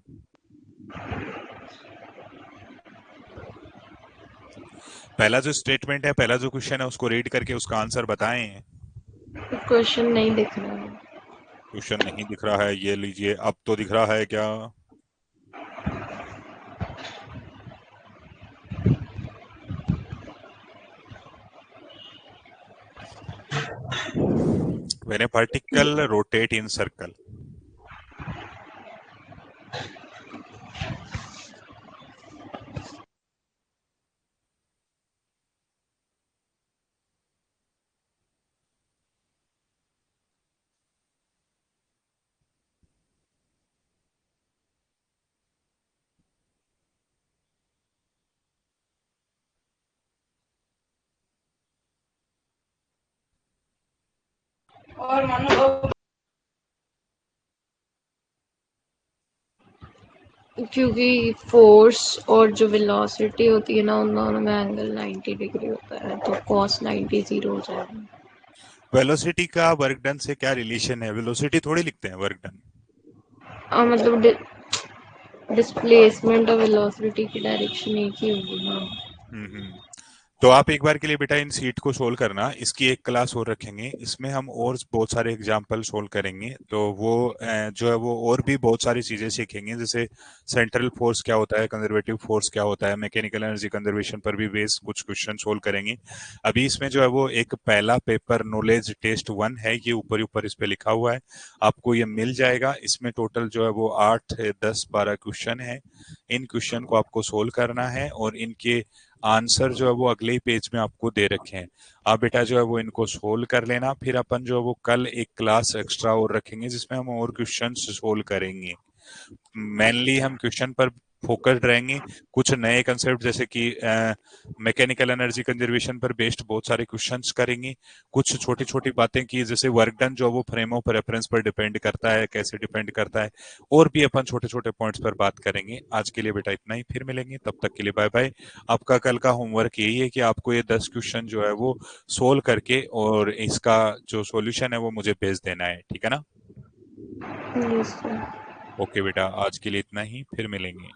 पहला जो स्टेटमेंट है, पहला जो क्वेश्चन है उसको रीड करके उसका आंसर बताएं। क्वेश्चन नहीं दिख रहा है। क्वेश्चन नहीं दिख रहा है, ये लीजिए, अब तो दिख रहा है क्या? When a particle rotate in circle, और मानो क्योंकि फोर्स और जो वेलोसिटी होती है ना उन दोनों में एंगल 90 डिग्री होता है तो cos 90 जीरो हो जाएगा। वेलोसिटी का वर्क डन से क्या रिलेशन है? वेलोसिटी थोड़ी लिखते हैं वर्क डन। मतलब डिस्प्लेसमेंट और वेलोसिटी की डायरेक्शन एक ही होगी ना। हम्म। तो आप एक बार के लिए बेटा इन सीट को सोल्व करना, इसकी एक क्लास और रखेंगे, इसमें हम और बहुत सारे एग्जाम्पल सोल्व करेंगे। तो वो जो है वो और भी बहुत सारी चीजें सीखेंगे, जैसे सेंट्रल फोर्स क्या होता है, कंजर्वेटिव फोर्स क्या होता है, मैकेनिकल एनर्जी कंजर्वेशन पर भी बेस कुछ क्वेश्चन सोल्व करेंगे। अभी इसमें जो है वो एक पहला पेपर नॉलेज टेस्ट 1 है, ये ऊपर ही ऊपर इस पे लिखा हुआ है, आपको ये मिल जाएगा। इसमें टोटल जो है वो 8 10 12 क्वेश्चन है। इन क्वेश्चन को आपको सोल्व करना है और इनके आंसर जो है वो अगले ही पेज में आपको दे रखे हैं। आप बेटा जो है वो इनको सोल्व कर लेना, फिर अपन जो है वो कल एक क्लास एक्स्ट्रा और रखेंगे जिसमें हम और क्वेश्चन सोल्व करेंगे। मेनली हम क्वेश्चन पर फोकस्ड रहेंगे। कुछ नए कंसेप्ट जैसे कि मैकेनिकल एनर्जी कंजर्वेशन पर बेस्ड बहुत सारे क्वेश्चंस करेंगे। कुछ छोटी छोटी बातें की, जैसे वर्क डन जो वो फ्रेम ऑफ रेफरेंस पर डिपेंड करता है, कैसे डिपेंड करता है, और भी अपन छोटे छोटे पॉइंट्स पर बात करेंगे। आज के लिए बेटा इतना ही, फिर मिलेंगे, तब तक के लिए बाय बाय। आपका कल का होमवर्क यही है कि आपको ये 10 क्वेश्चन जो है वो सोल्व करके और इसका जो सॉल्यूशन है वो मुझे भेज देना है, ठीक है ना? Yes sir. ओके बेटा, आज के लिए इतना ही, फिर मिलेंगे।